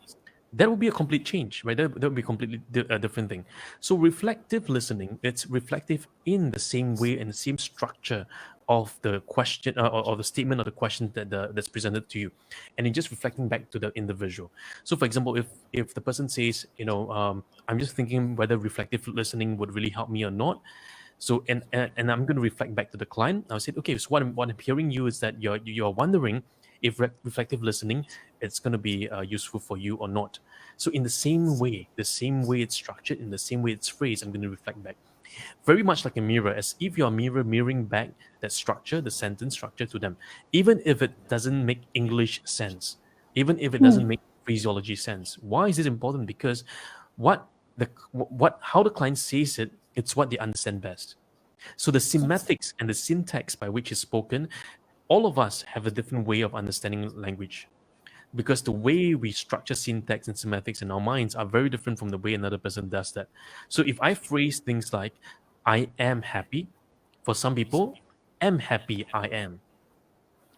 That would be a complete change, right? That would be a completely different thing. So reflective listening, it's reflective in the same way and the same structure of the question or the statement or the question that's presented to you, and it's just reflecting back to the individual. So, for example, if the person says, I'm just thinking whether reflective listening would really help me or not. So, and I'm going to reflect back to the client. I'll say, okay, so what I'm hearing you is that you're wondering if reflective listening it's going to be useful for you or not. So, in the same way it's structured, in the same way it's phrased, I'm going to reflect back. Very much like a mirror, as if you're mirroring back that structure, the sentence structure to them, even if it doesn't make English sense, even if it doesn't make physiology sense. Why is this important? Because what how the client says it, it's what they understand best. So the semantics and the syntax by which it's spoken, all of us have a different way of understanding language, because the way we structure syntax and semantics in our minds are very different from the way another person does that. So if I phrase things like I am happy, for some people, am happy I am.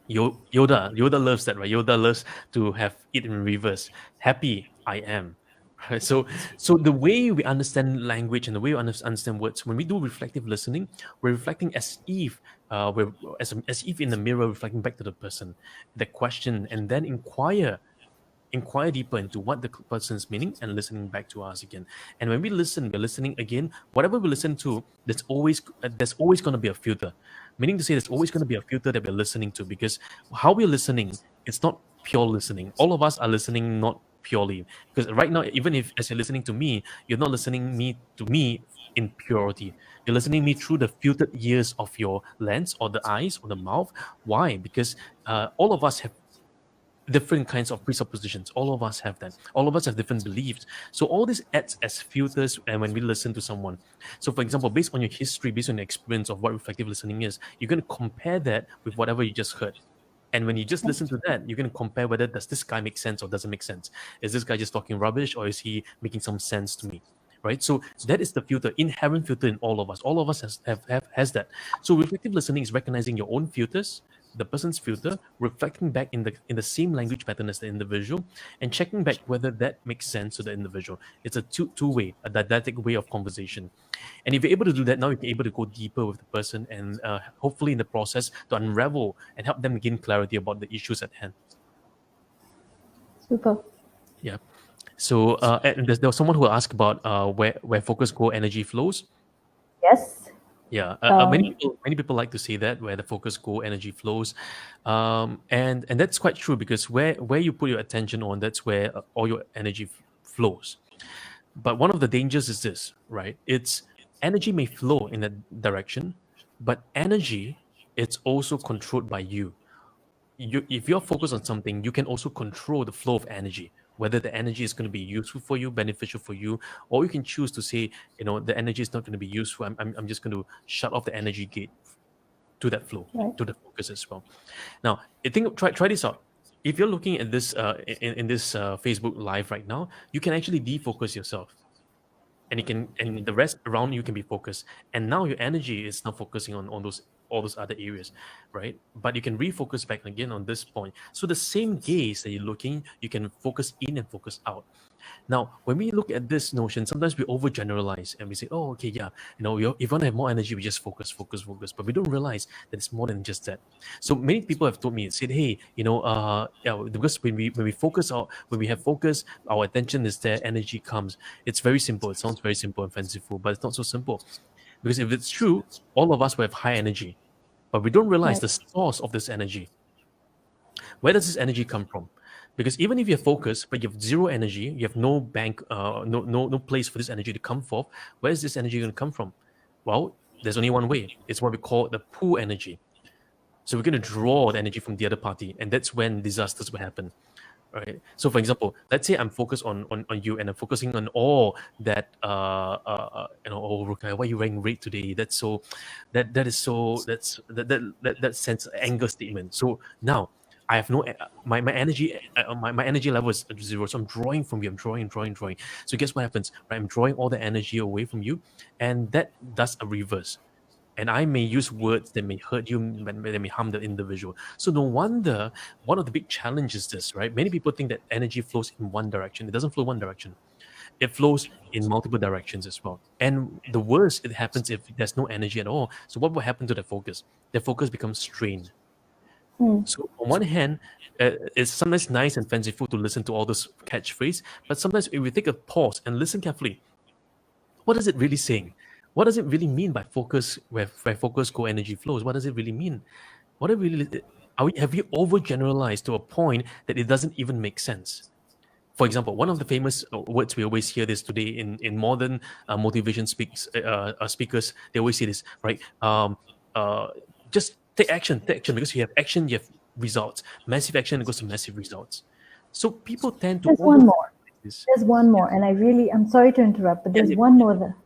Yoda loves that, right? Yoda loves to have it in reverse. Happy, I am. Right? So the way we understand language and the way we understand words, when we do reflective listening, we're reflecting as if as if in the mirror, reflecting back to the person, the question, and then inquire deeper into what the person's meaning and listening back to us again. And when we listen, we're listening again. Whatever we listen to, there's always going to be a filter. Meaning to say, there's always going to be a filter that we're listening to, because how we're listening, it's not pure listening. All of us are listening not purely, because right now, even if as you're listening to me, you're not listening me to me in purity. You're listening me through the filtered ears of your lens or the eyes or the mouth. Why? Because all of us have different kinds of presuppositions. All of us have that. All of us have different beliefs. So all this acts as filters, and when we listen to someone. So for example, based on your history, based on your experience of what reflective listening is, you're going to compare that with whatever you just heard. And when you just listen to that, you're going to compare whether does this guy make sense or doesn't make sense. Is this guy just talking rubbish, or is he making some sense to me? Right. So that is the filter, inherent filter in all of us. All of us has that. So reflective listening is recognizing your own filters, the person's filter, reflecting back in the same language pattern as the individual, and checking back whether that makes sense to the individual. It's a two-way, a didactic way of conversation. And if you're able to do that, now you're able to go deeper with the person, and hopefully in the process to unravel and help them gain clarity about the issues at hand. Super. Yeah. So and there was someone who asked about where focus go, energy flows. Yes. Yeah, Um, many people like to say that where the focus go, energy flows, and that's quite true, because where you put your attention on, that's where all your energy flows. But one of the dangers is this, right? It's energy may flow in that direction, but energy, it's also controlled by you. If you're focused on something, you can also control the flow of energy, whether the energy is going to be useful for you, beneficial for you, or you can choose to say, the energy is not going to be useful. I'm just going to shut off the energy gate to that flow, right. to the focus as well. Now, I think try this out. If you're looking at this in this Facebook live right now, you can actually defocus yourself, and the rest around you can be focused, and now your energy is now focusing on those all those other areas, right? But you can refocus back again on this point. So the same gaze that you're looking, you can focus in and focus out. Now, when we look at this notion, sometimes we overgeneralize and we say, "Oh, okay, yeah, if you want to have more energy, we just focus, focus, focus." But we don't realize that it's more than just that. So many people have told me and said, "Hey, yeah, because when we focus out, when we have focus, our attention is there, energy comes." It's very simple. It sounds very simple and fanciful, but it's not so simple. Because if it's true, all of us will have high energy, but we don't realize Right. the source of this energy. Where does this energy come from? Because even if you're focused, but you have zero energy, you have no bank, no place for this energy to come forth. Where is this energy going to come from? Well, there's only one way. It's what we call the pull energy. So we're going to draw the energy from the other party, and that's when disasters will happen. Right. So, for example, let's say I'm focused on you, and I'm focusing on all that. Oh, Rukai, why are you wearing red today? That's so, that is so. That sends anger statement. So now I have no my energy my energy level is at zero. So I'm drawing from you. I'm drawing. So guess what happens? Right, I'm drawing all the energy away from you, and that does a reverse. And I may use words that may hurt you, that may harm the individual. So no wonder one of the big challenges is this, right? Many people think that energy flows in one direction. It doesn't flow one direction. It flows in multiple directions as well. And the worst, it happens if there's no energy at all. So what will happen to the focus? The focus becomes strained. So on one hand, it's sometimes nice and fanciful to listen to all this catchphrase, but sometimes if we take a pause and listen carefully, what is it really saying? What does it really mean by focus, where focus go, energy flows? What does it really mean? What it really have we overgeneralized to a point that it doesn't even make sense? For example, one of the famous words we always hear this today in modern motivation speakers, they always say this, right? Just take action, because you have action, you have results. Massive action equals to massive results. So people tend to There's one more. this. There's one more, and I'm sorry to interrupt, but there's one more there,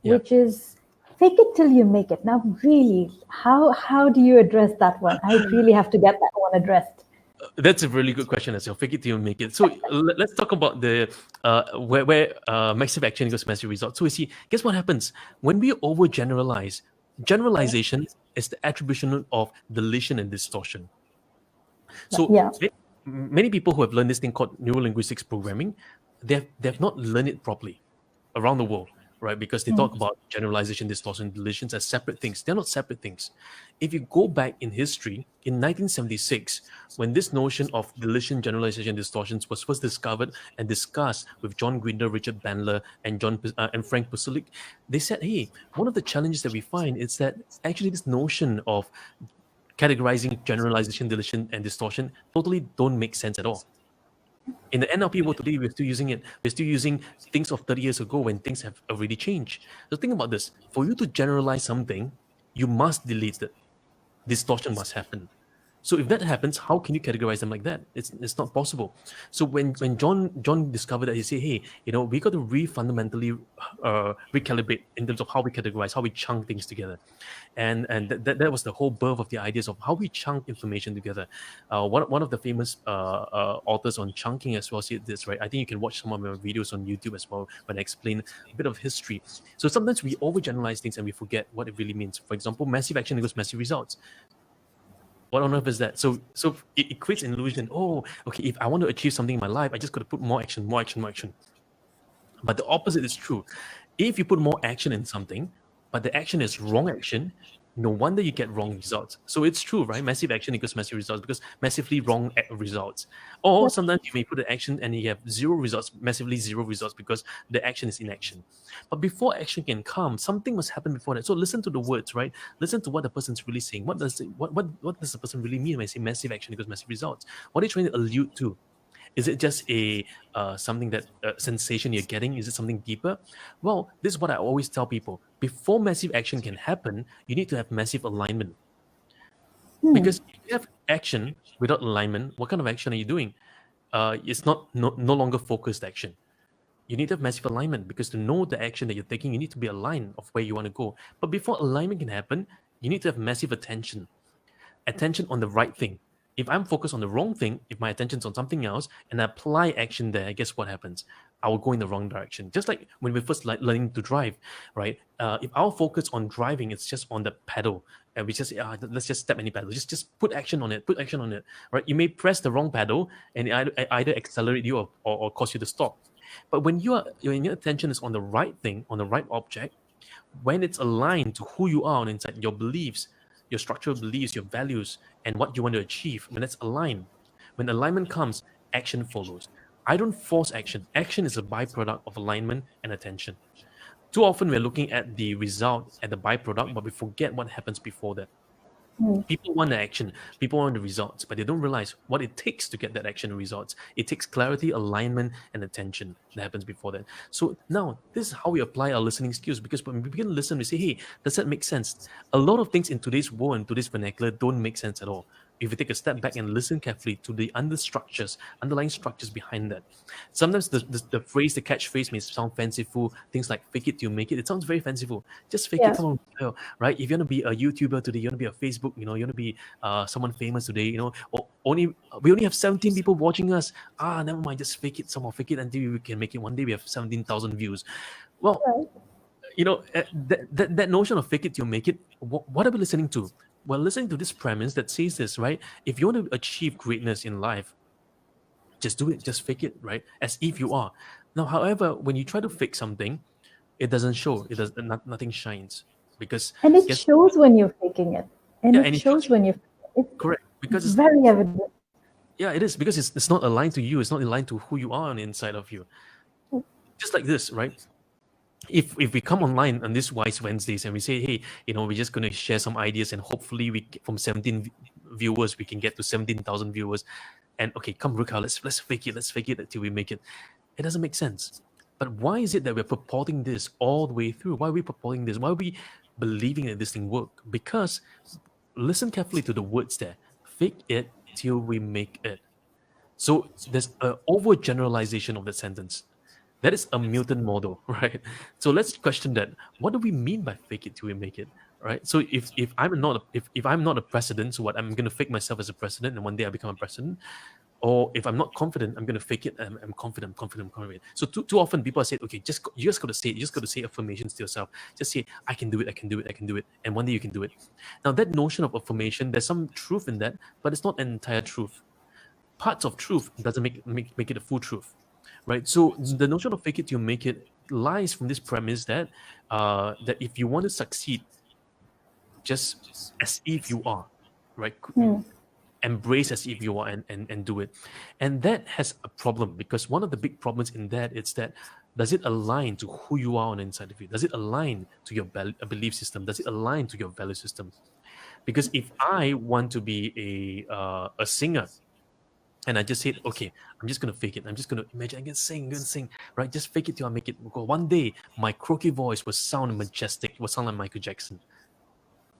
Yeah. which is fake it till you make it. Now, really, how do you address that one? I really have to get that one addressed. That's a really good question as well. Fake it till you make it. So let's talk about the where massive action equals massive results. So we see, guess what happens when we overgeneralize? Generalization is the attribution of deletion and distortion. So Yeah. many people who have learned this thing called neurolinguistics programming, they've not learned it properly around the world, right? Because they talk about generalization, distortion, deletions as separate things. They're not separate things. If you go back in history, in 1976, when this notion of deletion, generalization, distortions was first discovered and discussed with John Grinder, Richard Bandler, and and Frank Pusulik, they said, hey, one of the challenges that we find is that actually this notion of categorizing generalization, deletion, and distortion totally don't make sense at all. In the NLP world today, we're still using it. We're still using things of 30 years ago when things have already changed. So think about this. For you to generalize something, you must delete it. Distortion must happen. So if that happens, how can you categorize them like that? It's not possible. So when John discovered that, he said, hey, we got to fundamentally recalibrate in terms of how we categorize, how we chunk things together, and that was the whole birth of the ideas of how we chunk information together. One of the famous authors on chunking as well said this, right? I think you can watch some of my videos on YouTube as well when I explain a bit of history. So sometimes we overgeneralize things and we forget what it really means. For example, massive action equals massive results. What on earth is that? So it creates an illusion. Oh, okay, if I want to achieve something in my life, I just got to put more action, more action, more action. But the opposite is true. If you put more action in something, but the action is wrong action, no wonder you get wrong results. So it's true, right? Massive action equals massive results because massively wrong results. Or sometimes you may put an action and you have zero results, massively zero results because the action is inaction. But before action can come, something must happen before that. So listen to the words, right? Listen to what the person's really saying. What does the person really mean when they say massive action equals massive results? What are you trying to allude to? Is it just a something that sensation you're getting? Is it something deeper? Well, this is what I always tell people. Before massive action can happen, you need to have massive alignment. Because if you have action without alignment, what kind of action are you doing? It's no longer focused action. You need to have massive alignment because to know the action that you're taking, you need to be aligned of where you want to go. But before alignment can happen, you need to have massive attention on the right thing. If I'm focused on the wrong thing, if my attention's on something else, and I apply action there, guess what happens? I will go in the wrong direction. Just like when we first learning to drive, right? If our focus on driving is just on the pedal, and we just let's just step any pedal, just put action on it, right? You may press the wrong pedal, and it either accelerate you or cause you to stop. But when your attention is on the right thing, on the right object, when it's aligned to who you are on inside, your beliefs, your structural beliefs, your values, and what you want to achieve, when it's aligned, when alignment comes, action follows. I don't force action. Action is a byproduct of alignment and attention. Too often we're looking at the result, at the byproduct, but we forget what happens before that. People want the action, people want the results, but they don't realize what it takes to get that action and results. It takes clarity, alignment, and attention that happens before that. So now, this is how we apply our listening skills, because when we begin to listen, we say, hey, does that make sense? A lot of things in today's world and today's vernacular don't make sense at all. If you take a step back and listen carefully to the underlying structures behind that. Sometimes the phrase, the catchphrase may sound fanciful, things like fake it till you make it. It sounds very fanciful. Just fake it, come on, right? If you want to be a YouTuber today, you want to be a Facebook, you want to be someone famous today, we only have 17 people watching us. Never mind, just fake it, somehow fake it until we can make it. One day we have 17,000 views. Well, that notion of fake it till you make it, what are we listening to? We're listening to this premise that says this, right? If you want to achieve greatness in life, just do it, just fake it, right? As if you are. Now, however, when you try to fake something, it doesn't show. Nothing shines because it shows when you're faking it, and yeah, it shows when you're. It's correct because it's very evident. Yeah, it is because it's not aligned to you. It's not aligned to who you are on the inside of you. Just like this, right? If we come online on this Wise Wednesdays and we say, hey, we're just going to share some ideas and hopefully from 17 viewers we can get to 17,000 viewers, and okay, come Ruka, let's fake it until we make it. It doesn't make sense. But why is it that we're purporting this all the way through? Why are we purporting this? Why are we believing that this thing work? Because listen carefully to the words there. Fake it till we make it. So there's an overgeneralization of the sentence. That is a mutant model, right? So let's question that. What do we mean by fake it till we make it, right? So if I'm not a president, so what, I'm going to fake myself as a president, and one day I become a president. Or if I'm not confident, I'm going to fake it. I'm confident. So too often people say, okay, you just got to say it. You just got to say affirmations to yourself. Just say, I can do it. And one day you can do it. Now that notion of affirmation, there's some truth in that, but it's not an entire truth. parts of truth doesn't make it a full truth, right? So the notion of fake it till you make it lies from this premise that that if you want to succeed, just as if you are, right? Embrace as if you are, and do it. And that has a problem, because one of the big problems in that is that, does it align to who you are on the inside of you? Does it align to your belief system? Does it align to your value system? Because if I want to be a singer, and I just said, okay, I'm just gonna fake it. I'm just gonna imagine I'm gonna sing, right? Just fake it till I make it. Because one day my croaky voice will sound majestic, will sound like Michael Jackson.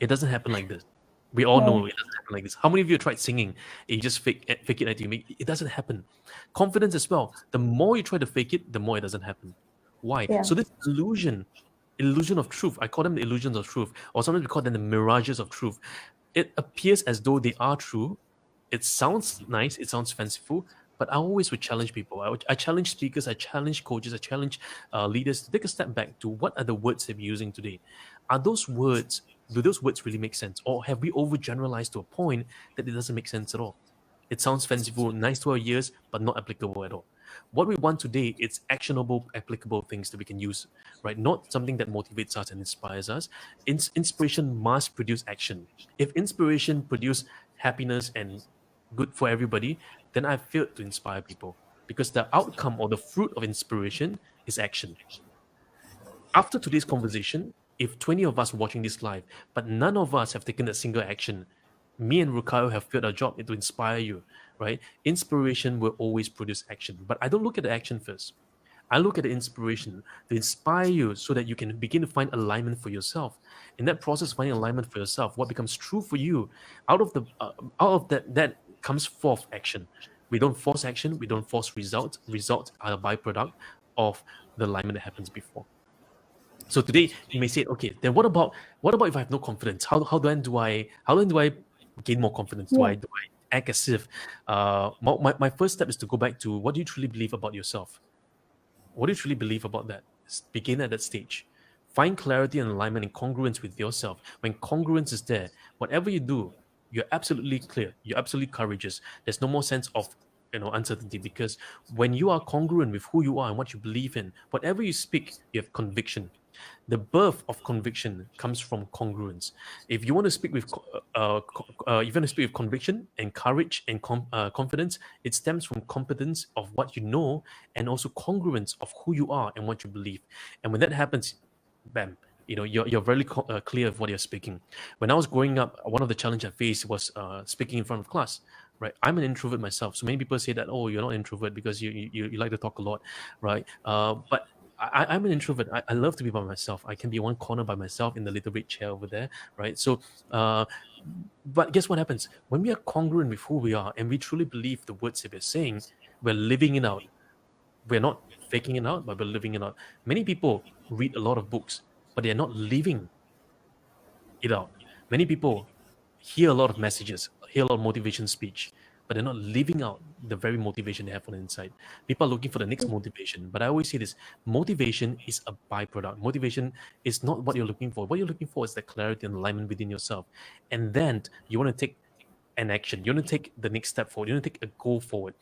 It doesn't happen like this. We all know it doesn't happen like this. How many of you have tried singing and you just fake it until you make it? It doesn't happen. Confidence as well. The more you try to fake it, the more it doesn't happen. Why? Yeah. So this illusion of truth. I call them the illusions of truth, or sometimes we call them the mirages of truth. It appears as though they are true. It sounds nice. It sounds fanciful. But I always would challenge people. I challenge speakers. I challenge coaches. I challenge leaders to take a step back to, what are the words they're using today? Are those words? Do those words really make sense, or have we overgeneralized to a point that it doesn't make sense at all? It sounds fanciful, nice to our ears, but not applicable at all. What we want today is actionable, applicable things that we can use, right? Not something that motivates us and inspires us. Inspiration must produce action. If inspiration produce happiness and good for everybody, then I failed to inspire people, because the outcome or the fruit of inspiration is action. After today's conversation, if 20 of us watching this live, but none of us have taken a single action, me and Rukayo have failed our job to inspire you, right? Inspiration will always produce action. But I don't look at the action first. I look at the inspiration to inspire you so that you can begin to find alignment for yourself. In that process, finding alignment for yourself, what becomes true for you, out of that comes forth action. We don't force action. We don't force results. Results are a byproduct of the alignment that happens before. So today you may say, okay, then what about if I have no confidence? How then do I gain more confidence? Do Yeah. I act as if my first step is to go back to, what do you truly believe about yourself? What do you truly believe about that? Begin at that stage. Find clarity and alignment and congruence with yourself. When congruence is there, whatever you do, you're absolutely clear. You're absolutely courageous. There's no more sense of uncertainty, because when you are congruent with who you are and what you believe in, whatever you speak, you have conviction. The birth of conviction comes from congruence. If you want to speak with, if you want to speak with conviction and courage and confidence, it stems from competence of what you know, and also congruence of who you are and what you believe. And when that happens, bam, you're very clear of what you're speaking. When I was growing up, one of the challenges I faced was speaking in front of class. Right, I'm an introvert myself. So many people say that, oh, you're not an introvert because you like to talk a lot, right? But I'm an introvert. I love to be by myself. I can be one corner by myself in the little red chair over there, right? So, but guess what happens? When we are congruent with who we are and we truly believe the words that we're saying, we're living it out. We're not faking it out, but we're living it out. Many people read a lot of books, but they're not living it out. Many people hear a lot of messages, hear a lot of motivation speech, but they're not living out the very motivation they have on the inside. People are looking for the next motivation. But I always say this: motivation is a byproduct. Motivation is not what you're looking for. What you're looking for is the clarity and alignment within yourself. And then you want to take an action. You want to take the next step forward. You want to take a goal forward.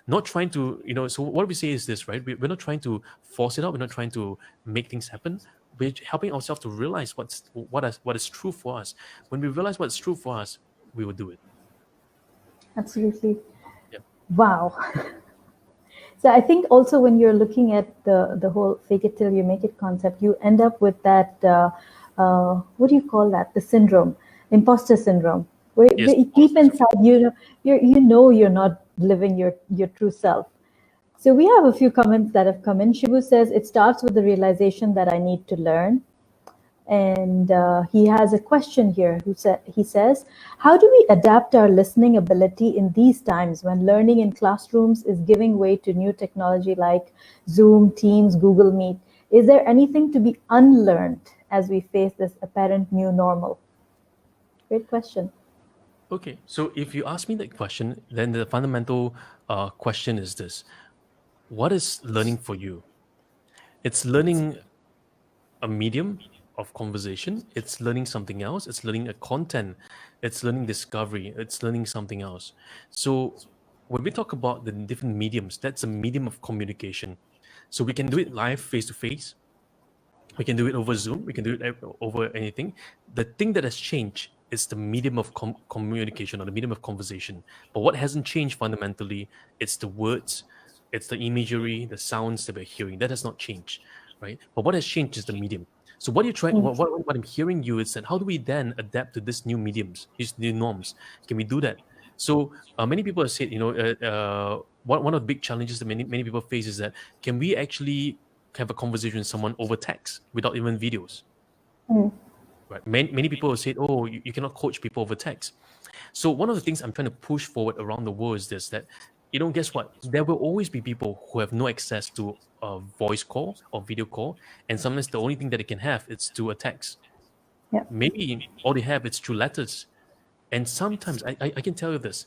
Not trying to, so what we say is this, right? We're not trying to force it out. We're not trying to make things happen. We're helping ourselves to realize what is true for us. When we realize what's true for us, we will do it. Absolutely. Yeah. Wow. So I think also when you're looking at the whole fake it till you make it concept, you end up with that, what do you call that? The syndrome, imposter syndrome, where Yes. deep inside, you're not living your true self. So we have a few comments that have come in. Shibu says, it starts with the realization that I need to learn. And he has a question here. He says, how do we adapt our listening ability in these times when learning in classrooms is giving way to new technology like Zoom, Teams, Google Meet? Is there anything to be unlearned as we face this apparent new normal? Great question. Okay. So if you ask me that question, then the fundamental question is this: what is learning for you? It's learning a medium of conversation. It's learning something else. It's learning a content. It's learning discovery. It's learning something else. So when we talk about the different mediums, that's a medium of communication. So we can do it live, face to face. We can do it over Zoom. We can do it over anything. The thing that has changed is the medium of communication or the medium of conversation. But what hasn't changed fundamentally, it's the words, it's the imagery, the sounds that we're hearing. That has not changed, right? But what has changed is the medium. So what you try, what I'm hearing you is that how do we then adapt to these new mediums, these new norms? Can we do that? So many people have said, one of the big challenges that many people face is that can we actually have a conversation with someone over text without even videos? Right? Many people have said, oh, you cannot coach people over text. So one of the things I'm trying to push forward around the world is this, that, guess what? There will always be people who have no access to a voice call or video call. And sometimes the only thing that they can have is to a text. Yeah. Maybe all they have is through letters. And sometimes I can tell you this.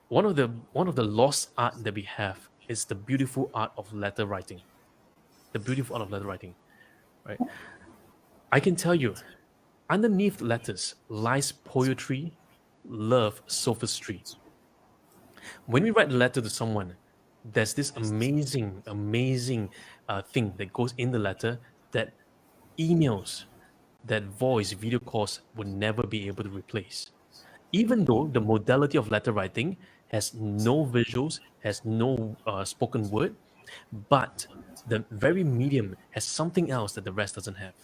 One of the lost art that we have is the beautiful art of letter writing. The beautiful art of letter writing. Right? I can tell you, underneath letters lies poetry, love, sophistry. When we write a letter to someone, there's this amazing thing that goes in the letter that emails, that voice, video calls will never be able to replace. Even though the modality of letter writing has no visuals, has no spoken word, but the very medium has something else that the rest doesn't have.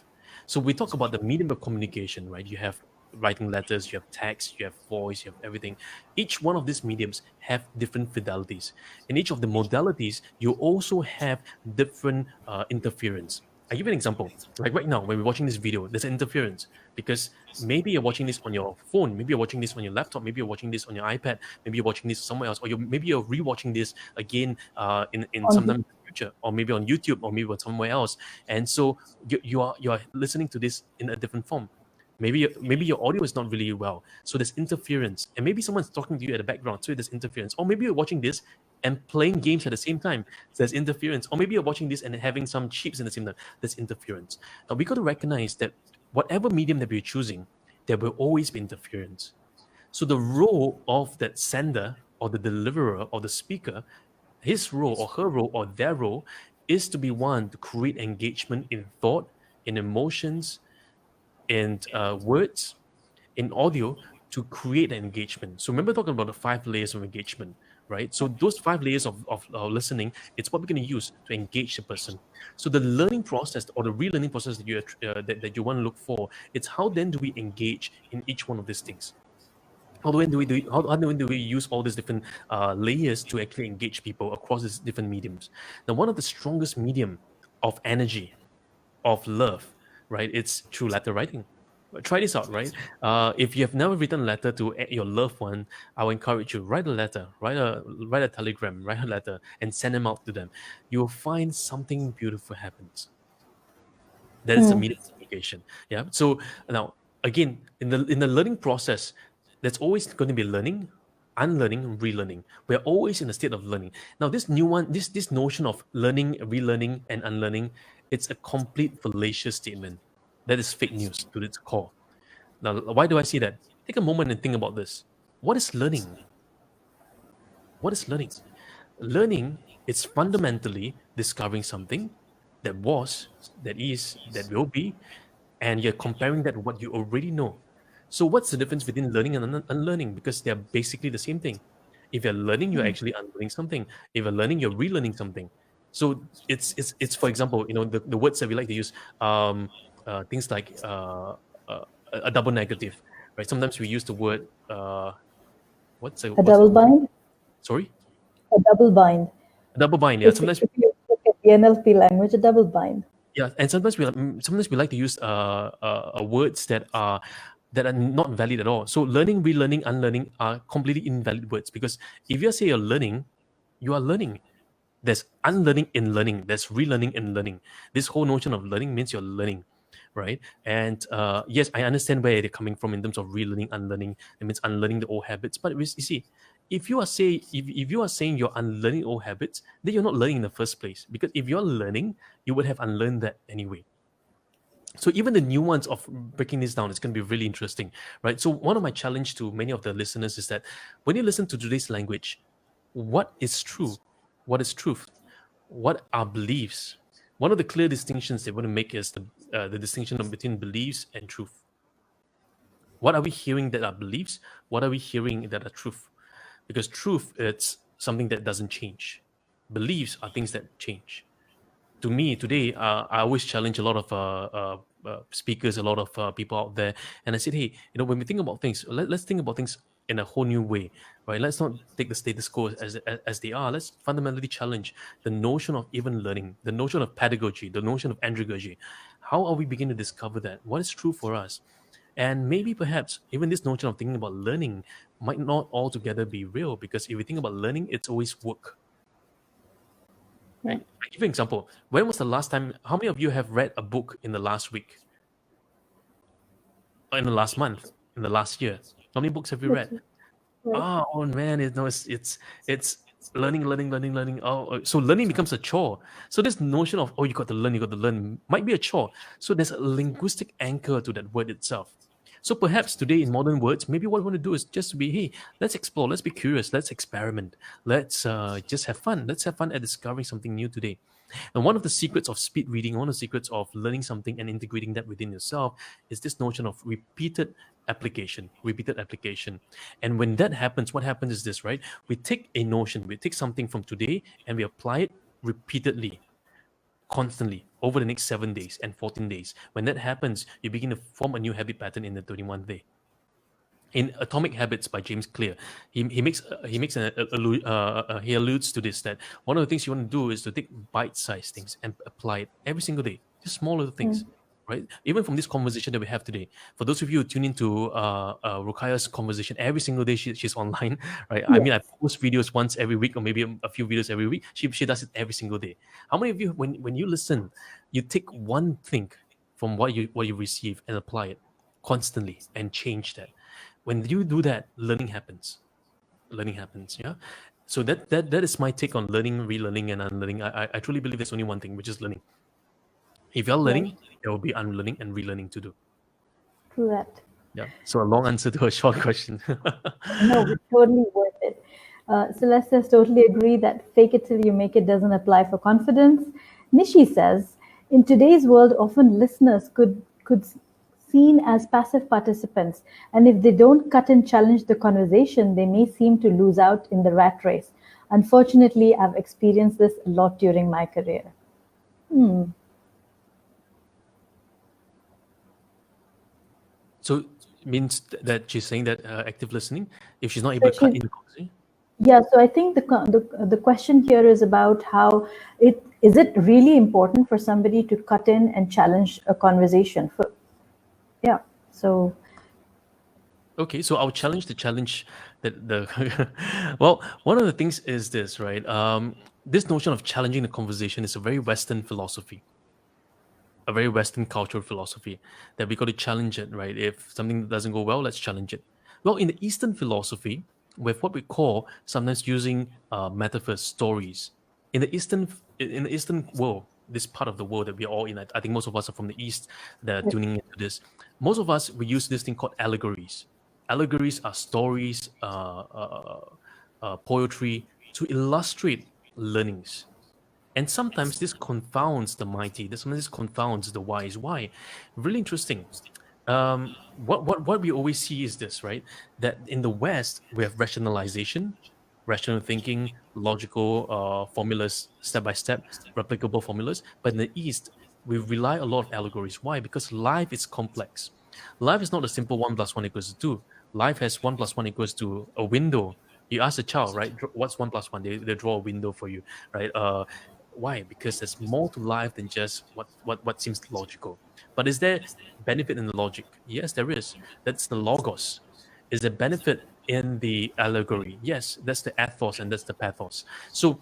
So we talk about the medium of communication, right? You have writing letters, you have text, you have voice, you have everything. Each one of these mediums have different fidelities. In each of the modalities, you also have different interference. I give you an example. Like right now, when we're watching this video, there's an interference because maybe you're watching this on your phone, maybe you're watching this on your laptop, maybe you're watching this on your iPad, maybe you're watching this somewhere else, or maybe you're rewatching this again in sometime in the future, or maybe on YouTube, or maybe somewhere else. And so you are listening to this in a different form. Maybe your audio is not really well, so there's interference, and maybe someone's talking to you at the background, so there's interference. Or maybe you're watching this and playing games at the same time, so there's interference. Or maybe you're watching this and having some chips at the same time, there's interference. Now we got to recognize that whatever medium that we're choosing, there will always be interference. So the role of that sender or the deliverer or the speaker, his role or her role or their role is to be one to create engagement in thought, in emotions, in words, in audio, to create an engagement. So remember talking about the 5 layers of engagement, right? So those 5 layers of listening, it's what we're going to use to engage the person. So the learning process or the relearning process that you want to look for, it's how then do we engage in each one of these things? How do we use all these different layers to actually engage people across these different mediums? Now, one of the strongest medium of energy, of love, right? It's through letter writing. Try this out, right? If you have never written a letter to your loved one, I will encourage you, write a letter, write a telegram, write a letter, and send them out to them. You will find something beautiful happens. That is a medium of communication. Yeah. So now, again, in the learning process, there's always going to be learning, unlearning, relearning. We're always in a state of learning. Now, this new one, this notion of learning, relearning, and unlearning, it's a complete fallacious statement. That is fake news to its core. Now, why do I say that? Take a moment and think about this. What is learning? What is learning? Learning is fundamentally discovering something that was, that is, that will be, and you're comparing that to what you already know. So what's the difference between learning and unlearning? Because they're basically the same thing. If you're learning, you're actually unlearning something. If you're learning, you're relearning something. So it's for example, the words that we like to use, things like a double negative, right? Sometimes we use the word A double bind? Sorry? A double bind. A double bind, yeah. If you look at the NLP language, a double bind. Yeah, and sometimes we like to use words that are not valid at all. So learning, relearning, unlearning are completely invalid words, because if you say you're learning, you are learning. There's unlearning in learning. There's relearning in learning. This whole notion of learning means you're learning, right? And yes, I understand where they're coming from in terms of relearning, unlearning. It means unlearning the old habits. But you see, if you are saying you're unlearning old habits, then you're not learning in the first place. Because if you're learning, you would have unlearned that anyway. So even the nuance of breaking this down is going to be really interesting, right? So one of my challenge to many of the listeners is that when you listen to today's language, what is true, what is truth, what are beliefs. One of the clear distinctions they want to make is the distinction between beliefs and truth. What are we hearing that are beliefs? What are we hearing that are truth? Because truth, it's something that doesn't change. Beliefs are things that change. To me today, I always challenge a lot of speakers, a lot of people out there, and I said, hey, when we think about things, let's think about things in a whole new way, right? Let's not take the status quo as they are. Let's fundamentally challenge the notion of even learning, the notion of pedagogy, the notion of andragogy. How are we beginning to discover that? What is true for us? And maybe perhaps even this notion of thinking about learning might not altogether be real, because if you think about learning, it's always work. Yeah. Right? I give you an example. When was the last time? How many of you have read a book in the last week, or in the last month, in the last year? How many books have you read? Right. Oh man, it's learning. So learning becomes a chore. So this notion of you got to learn might be a chore. So there's a linguistic anchor to that word itself. So perhaps today in modern words, maybe what we want to do is just to be, hey, let's explore, let's be curious, let's experiment, let's just have fun. Let's have fun at discovering something new today. And one of the secrets of speed reading, one of the secrets of learning something and integrating that within yourself is this notion of repeated application, repeated application. And when that happens, what happens is this, right? We take a notion, we take something from today and we apply it repeatedly, constantly over the next 7 days and 14 days. When that happens, you begin to form a new habit pattern in the 21st day. In Atomic Habits by James Clear, he alludes to this, that one of the things you want to do is to take bite-sized things and apply it every single day, just small little things, right? Even from this conversation that we have today, for those of you who tune into Rukaya's conversation every single day, she's online, right? I mean, I post videos once every week, or maybe a few videos every week. She does it every single day. How many of you, when you listen, you take one thing from what you receive and apply it constantly and change that? When you do that, learning happens. Yeah. So that is my take on learning, relearning, and unlearning. I truly believe there's only one thing, which is learning. If you're learning, there will be unlearning and relearning to do. True that. Yeah. So a long answer to a short question. No, it's totally worth it. Celeste totally agree that fake it till you make it doesn't apply for confidence. Nishi says, in today's world, often listeners could seen as passive participants, and if they don't cut and challenge the conversation, they may seem to lose out in the rat race. Unfortunately, I've experienced this a lot during my career. So it means that she's saying that active listening, if she's not able to cut in the conversation. Yeah, so I think the question here is about how is it really important for somebody to cut in and challenge a conversation? So okay, so I'll challenge the well, one of the things is this, right? This notion of challenging the conversation is a very Western philosophy, a very Western cultural philosophy, that we got to challenge it, right? If something doesn't go well, let's challenge it. Well, in the Eastern philosophy, with what we call sometimes using metaphors, stories, in the Eastern world, this part of the world that we're all in, I think most of us are from the East that are tuning into this. Most of us, we use this thing called allegories. Allegories are stories, poetry to illustrate learnings. And sometimes this confounds the mighty. Sometimes this confounds the wise. Why? Really interesting. What we always see is this, right? That in the West we have rationalization, rational thinking, logical formulas, step by step, replicable formulas. But in the East, we rely a lot of allegories. Why? Because life is complex. Life is not a simple 1+1=2. Life has 1+1=to a window. You ask a child, right? What's 1+1? They draw a window for you, right? Why? Because there's more to life than just what seems logical. But is there benefit in the logic? Yes, there is. That's the logos. Is there benefit in the allegory? Yes, that's the ethos and that's the pathos. So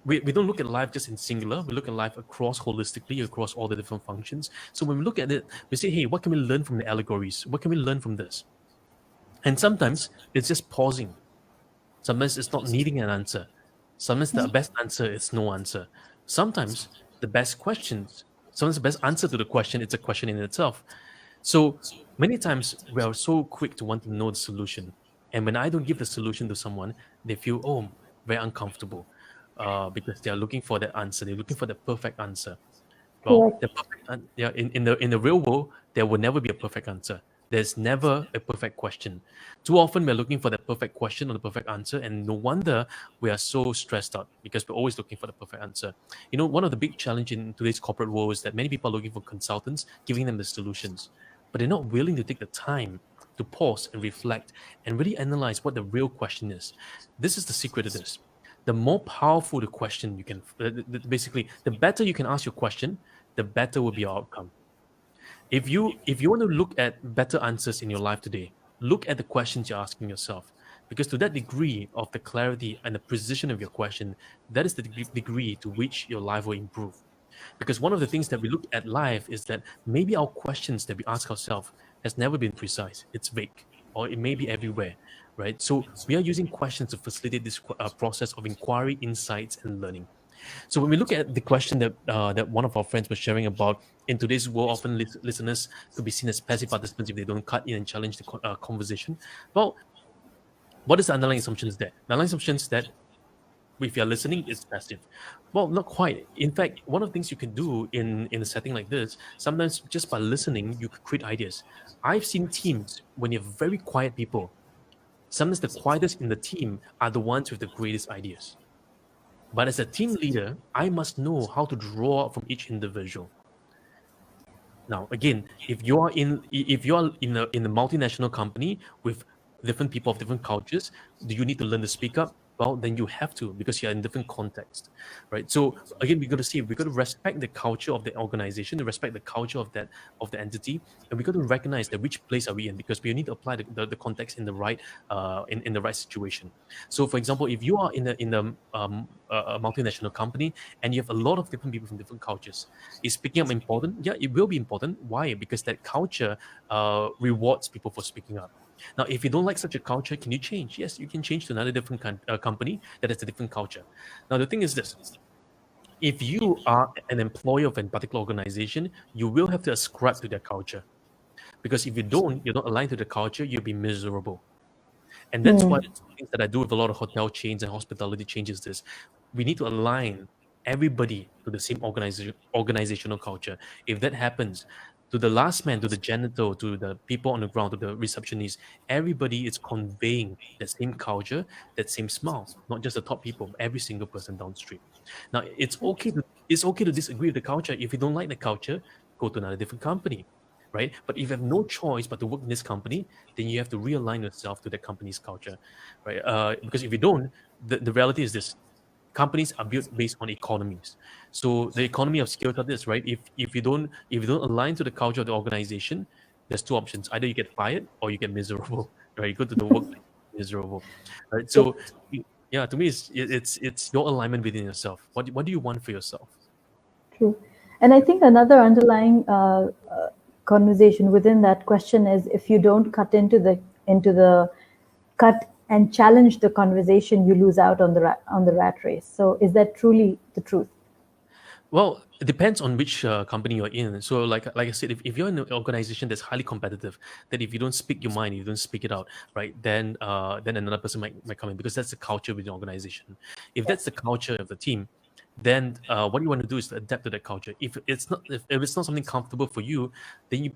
we don't look at life just in singular. We look at life across holistically, across all the different functions. So when we look at it, we say, hey, what can we learn from the allegories? What can we learn from this? And sometimes it's just pausing. Sometimes it's not needing an answer. Sometimes the best answer is no answer. Sometimes the best answer to the question, it's a question in itself. So many times we are so quick to want to know the solution. And when I don't give the solution to someone, they feel, oh, very uncomfortable because they are looking for that answer. They're looking for the perfect answer. Well, Correct. the perfect yeah, in the real world, there will never be a perfect answer. There's never a perfect question. Too often we're looking for the perfect question or the perfect answer, and no wonder we are so stressed out because we're always looking for the perfect answer. One of the big challenge in today's corporate world is that many people are looking for consultants giving them the solutions, but they're not willing to take the time to pause and reflect and really analyze what the real question is. This is the secret of this. The more powerful the question you can, basically, the better you can ask your question, the better will be your outcome. If you want to look at better answers in your life today, look at the questions you're asking yourself. Because to that degree of the clarity and the precision of your question, that is the degree to which your life will improve. Because one of the things that we look at life is that maybe our questions that we ask ourselves has never been precise. It's vague, or it may be everywhere, right? So we are using questions to facilitate this process of inquiry, insights, and learning. So when we look at the question that one of our friends was sharing about, in today's world, often listeners could be seen as passive participants if they don't cut in and challenge the conversation. Well, what is the underlying assumptions there? The underlying assumptions that if you're listening, it's passive. Well, not quite. In fact, one of the things you can do in a setting like this, sometimes just by listening, you could create ideas. I've seen teams when you have very quiet people. Sometimes the quietest in the team are the ones with the greatest ideas. But as a team leader, I must know how to draw out from each individual. Now, again, if you are in a multinational company with different people of different cultures, do you need to learn to speak up? Well, then you have to because you're in different context, right? So again, we got to respect the culture of the organization, to respect the culture of the entity, and we got to recognize that which place are we in because we need to apply the context in the right in the right situation. So, for example, if you are in a multinational company and you have a lot of different people from different cultures, is speaking up important? Yeah, it will be important. Why? Because that culture rewards people for speaking up. Now, if you don't like such a culture, can you change? Yes, you can change to another different company that has a different culture. Now, the thing is this: if you are an employee of a particular organization, you will have to ascribe to their culture. Because if you don't, you're not aligned to the culture, you'll be miserable. And that's why Hmm. things that I do with a lot of hotel chains and hospitality chains is this: we need to align everybody to the same organizational culture. If that happens, to the last man, to the janitor, to the people on the ground, to the receptionist, everybody is conveying that same culture, that same smile, not just the top people, but every single person downstream. Now, it's okay to disagree with the culture. If you don't like the culture, go to another different company, right? But if you have no choice but to work in this company, then you have to realign yourself to that company's culture, right? Because if you don't, the reality is this: companies are built based on economies. So the economy of scale are this, right? If you don't align to the culture of the organization, there's two options: either you get fired or you get miserable, right? You go to the workplace miserable, right? Yes, So yeah, to me, it's your alignment within yourself. What do you want for yourself? true. And I think another underlying conversation within that question is if you don't cut into the cut and challenge the conversation, you lose out on the rat race. So is that truly the truth? Well, it depends on which company you're in. So, like I said, if you're in an organization that's highly competitive, that if you don't speak your mind, you don't speak it out, right? Then another person might come in because that's the culture within the organization. If that's the culture of the team, then what you want to do is to adapt to that culture. If it's not something comfortable for you, then you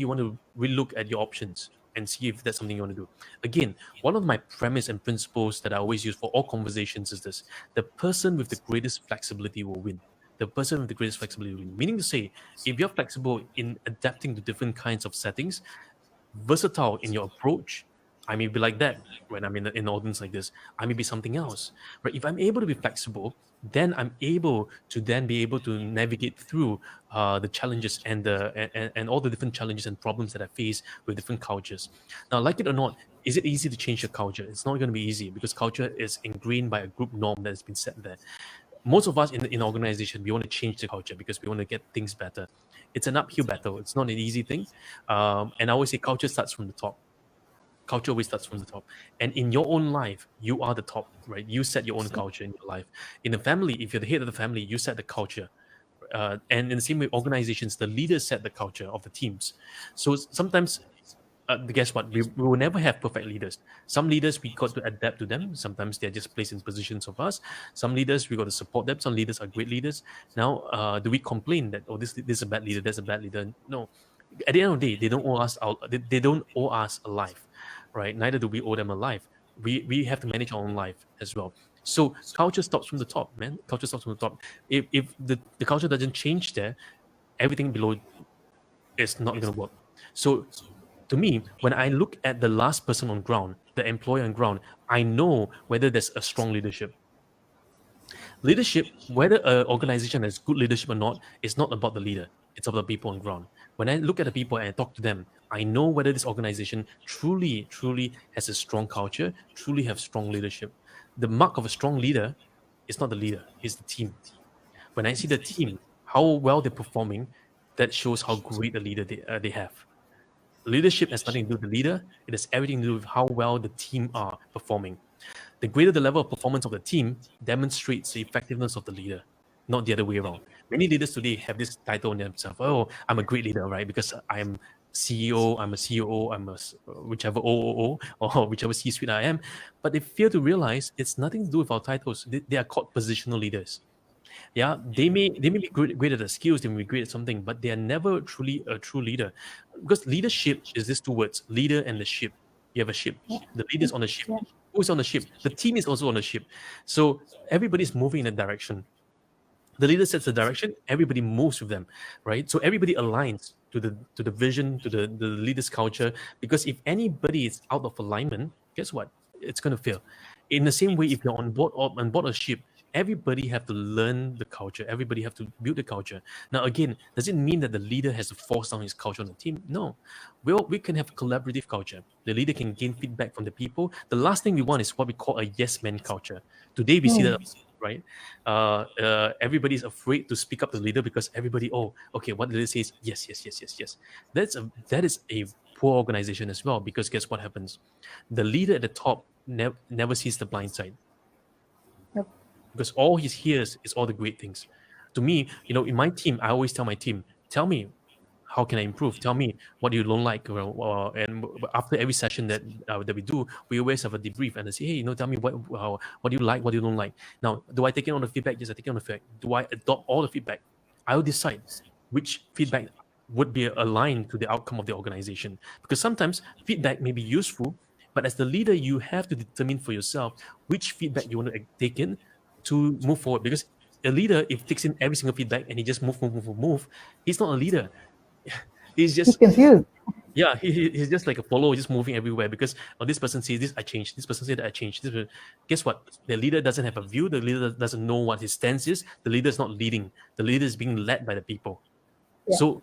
want to relook at your options and see if that's something you want to do. Again, one of my premise and principles that I always use for all conversations is this: the person with the greatest flexibility will win. The person with the greatest flexibility will win. Meaning to say, if you're flexible in adapting to different kinds of settings, versatile in your approach, I may be like that when I'm in an audience like this. I may be something else. Right? If I'm able to be flexible, then I'm able to be able to navigate through the challenges and all the different challenges and problems that I face with different cultures. Now, like it or not, is it easy to change your culture? It's not going to be easy because culture is ingrained by a group norm that has been set there. Most of us in organization, we want to change the culture because we want to get things better. It's an uphill battle. It's not an easy thing. And I always say culture starts from the top. Culture always starts from the top. And in your own life, you are the top, right? You set your own culture in your life. In a family, if you're the head of the family, you set the culture. And in the same way, organizations, the leaders set the culture of the teams. So sometimes guess what? We will never have perfect leaders. Some leaders we got to adapt to them. Sometimes they're just placed in positions of us. Some leaders we got to support them. Some leaders are great leaders. Now, do we complain that this is a bad leader, that's a bad leader? No. At the end of the day, they don't owe us they don't owe us a life, right? Neither do we owe them a life. We have to manage our own life as well. So culture starts from the top, man. Culture starts from the top. If the culture doesn't change there, everything below is not going to work. So to me, when I look at the last person on ground, the employee on ground, I know whether there's a strong leadership. Leadership, whether an organization has good leadership or not, is not about the leader. It's about the people on ground. When I look at the people and I talk to them, I know whether this organization truly has a strong culture, truly have strong leadership. The mark of a strong leader is not the leader, it's the team. When I see the team, how well they're performing, that shows how great a leader they have. Leadership has nothing to do with the leader. It has everything to do with how well the team are performing. The greater the level of performance of the team demonstrates the effectiveness of the leader, not the other way around. Many leaders today have this title on themselves. Oh, I'm a great leader, right? Because I'm CEO, I'm a COO, I'm a whichever OOO or whichever C-suite I am. But they fail to realize it's nothing to do with our titles. They are called positional leaders. Yeah, they may be great at the skills, they may be great at something, but they are never truly a true leader. Because leadership is these two words, leader and the ship. You have a ship. Yeah. The leader is on the ship. Yeah. Who's on the ship? The team is also on the ship. So everybody's moving in a direction. The leader sets the direction, everybody moves with them, right? So everybody aligns to the vision, to the leader's culture. Because if anybody is out of alignment, guess what? It's gonna fail. In the same way, if you're on board a ship, everybody have to learn the culture. Everybody have to build the culture. Now, again, does it mean that the leader has to force down his culture on the team? No. We can have collaborative culture. The leader can gain feedback from the people. The last thing we want is what we call a yes man culture. Today we see that, right? Everybody's afraid to speak up to the leader because everybody, oh, okay, what the leader says, yes, yes, yes, yes, yes. That is a poor organization as well, because guess what happens? The leader at the top never sees the blind side, Yep. because all he hears is all the great things. To me, in my team, I always tell my team, tell me how can I improve? Tell me what you don't like. And after every session that we do, we always have a debrief and I say, hey, tell me what do you like, what do you don't like. Now, do I take it on the feedback? Yes, I take it on the feedback. Do I adopt all the feedback? I will decide which feedback would be aligned to the outcome of the organization. Because sometimes feedback may be useful, but as the leader, you have to determine for yourself which feedback you want to take in to move forward. Because a leader, if takes in every single feedback and he just move, he's not a leader. He's He's just confused. yeah, he's just like a follower, just moving everywhere because this person says this, I changed. This person said that I changed. Guess what? The leader doesn't have a view. The leader doesn't know what his stance is. The leader is not leading. The leader is being led by the people. Yeah. So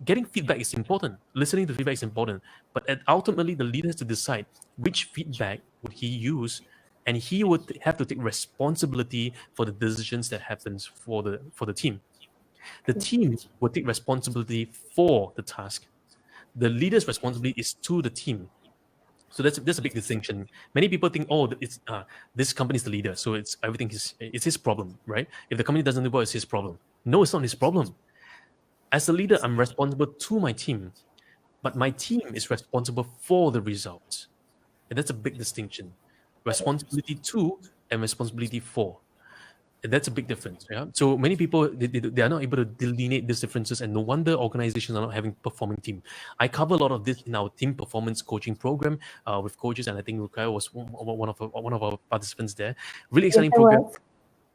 getting feedback is important. Listening to feedback is important. But ultimately, the leader has to decide which feedback would he use, and he would have to take responsibility for the decisions that happens for the team. The team will take responsibility for the task. The leader's responsibility is to the team. So that's a big distinction. Many people think, oh, it's this company is the leader, so it's his problem, right? If the company doesn't do well, it's his problem. No, it's not his problem. As a leader, I'm responsible to my team, but my team is responsible for the results, and that's a big distinction. Responsibility to and responsibility for. And that's a big difference. Yeah. So many people they are not able to delineate these differences, and no wonder organizations are not having performing team. I cover a lot of this in our team performance coaching program with coaches, and I think Rukai was one of our participants there. Really Yes, exciting I program. was.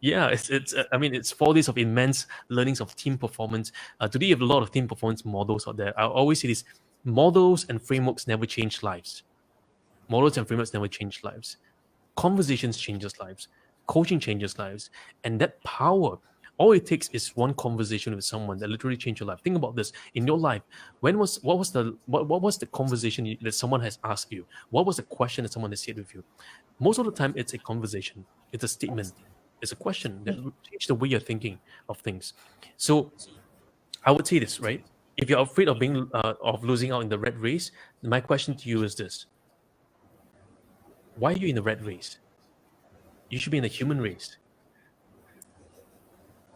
Yeah, it's 4 days of immense learnings of team performance. Today you have a lot of team performance models out there. I always say this: models and frameworks never change lives. Models and frameworks never change lives. Conversations changes lives. Coaching changes lives. And that power, all it takes is one conversation with someone that literally changed your life. Think about this. In your life, what was the conversation that someone has asked you? What was the question that someone has said with you? Most of the time, it's a conversation. It's a statement. It's a question that will change the way you're thinking of things. So I would say this, right? If you're afraid of of losing out in the red race, my question to you is this: why are you in the red race? You should be in the human race,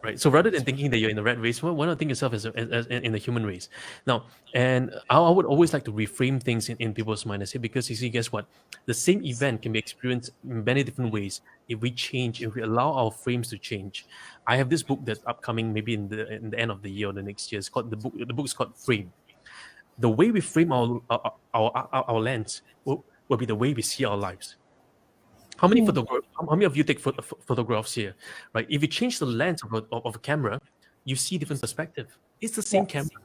right? So rather than thinking that you're in the rat race, why not think yourself as in the human race? Now, and I would always like to reframe things in people's mind. I say, because you see, guess what? The same event can be experienced in many different ways if we change, if we allow our frames to change. I have this book that's upcoming, maybe in the end of the year or the next year. It's called the book is called Frame. The way we frame our lens will be the way we see our lives. How many how many of you take photographs here, right? If you change the lens of a camera, you see different perspective. It's the same camera. Yes.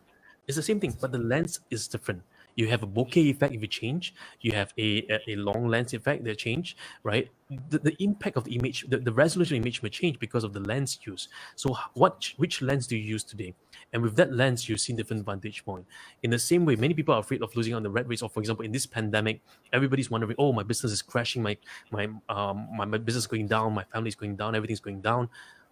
It's the same thing, but the lens is different. You have a bokeh effect if you change. You have a long lens effect that change, right? The impact of the image, the resolution of the image may change because of the lens used. So which lens do you use today? And with that lens, you see different vantage point. In the same way, many people are afraid of losing on the rat race. Or for example, in this pandemic, everybody's wondering, oh, my business is crashing, my business is going down, my family is going down, everything's going down.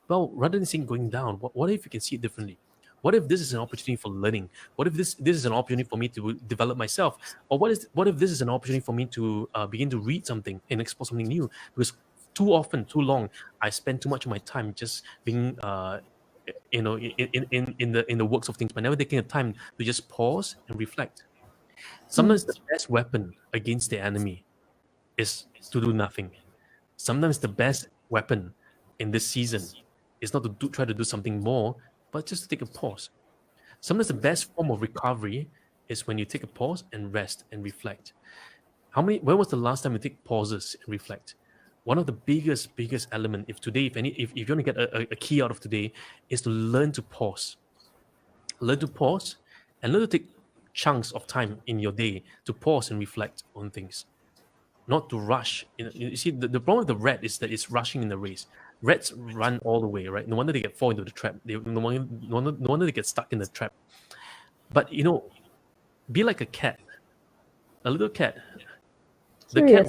Well, rather than saying going down, what if you can see it differently? What if this is an opportunity for learning? What if this is an opportunity for me to develop myself? Or what if this is an opportunity for me to begin to read something and explore something new? Because too often, too long, I spend too much of my time just being in the works of things, but never taking the time to just pause and reflect. Sometimes the best weapon against the enemy is to do nothing. Sometimes the best weapon in this season is not to try to do something more, but just to take a pause. Sometimes the best form of recovery is when you take a pause and rest and reflect. When was the last time you take pauses and reflect? One of the biggest element, if you want to get a key out of today, is to learn to pause. Learn to pause and learn to take chunks of time in your day to pause and reflect on things, not to rush. You see, the problem with the rat is that it's rushing in the race. Rats run all the way, right? No wonder they fall into the trap. No wonder they get stuck in the trap. But be like a cat, a little cat. The cat,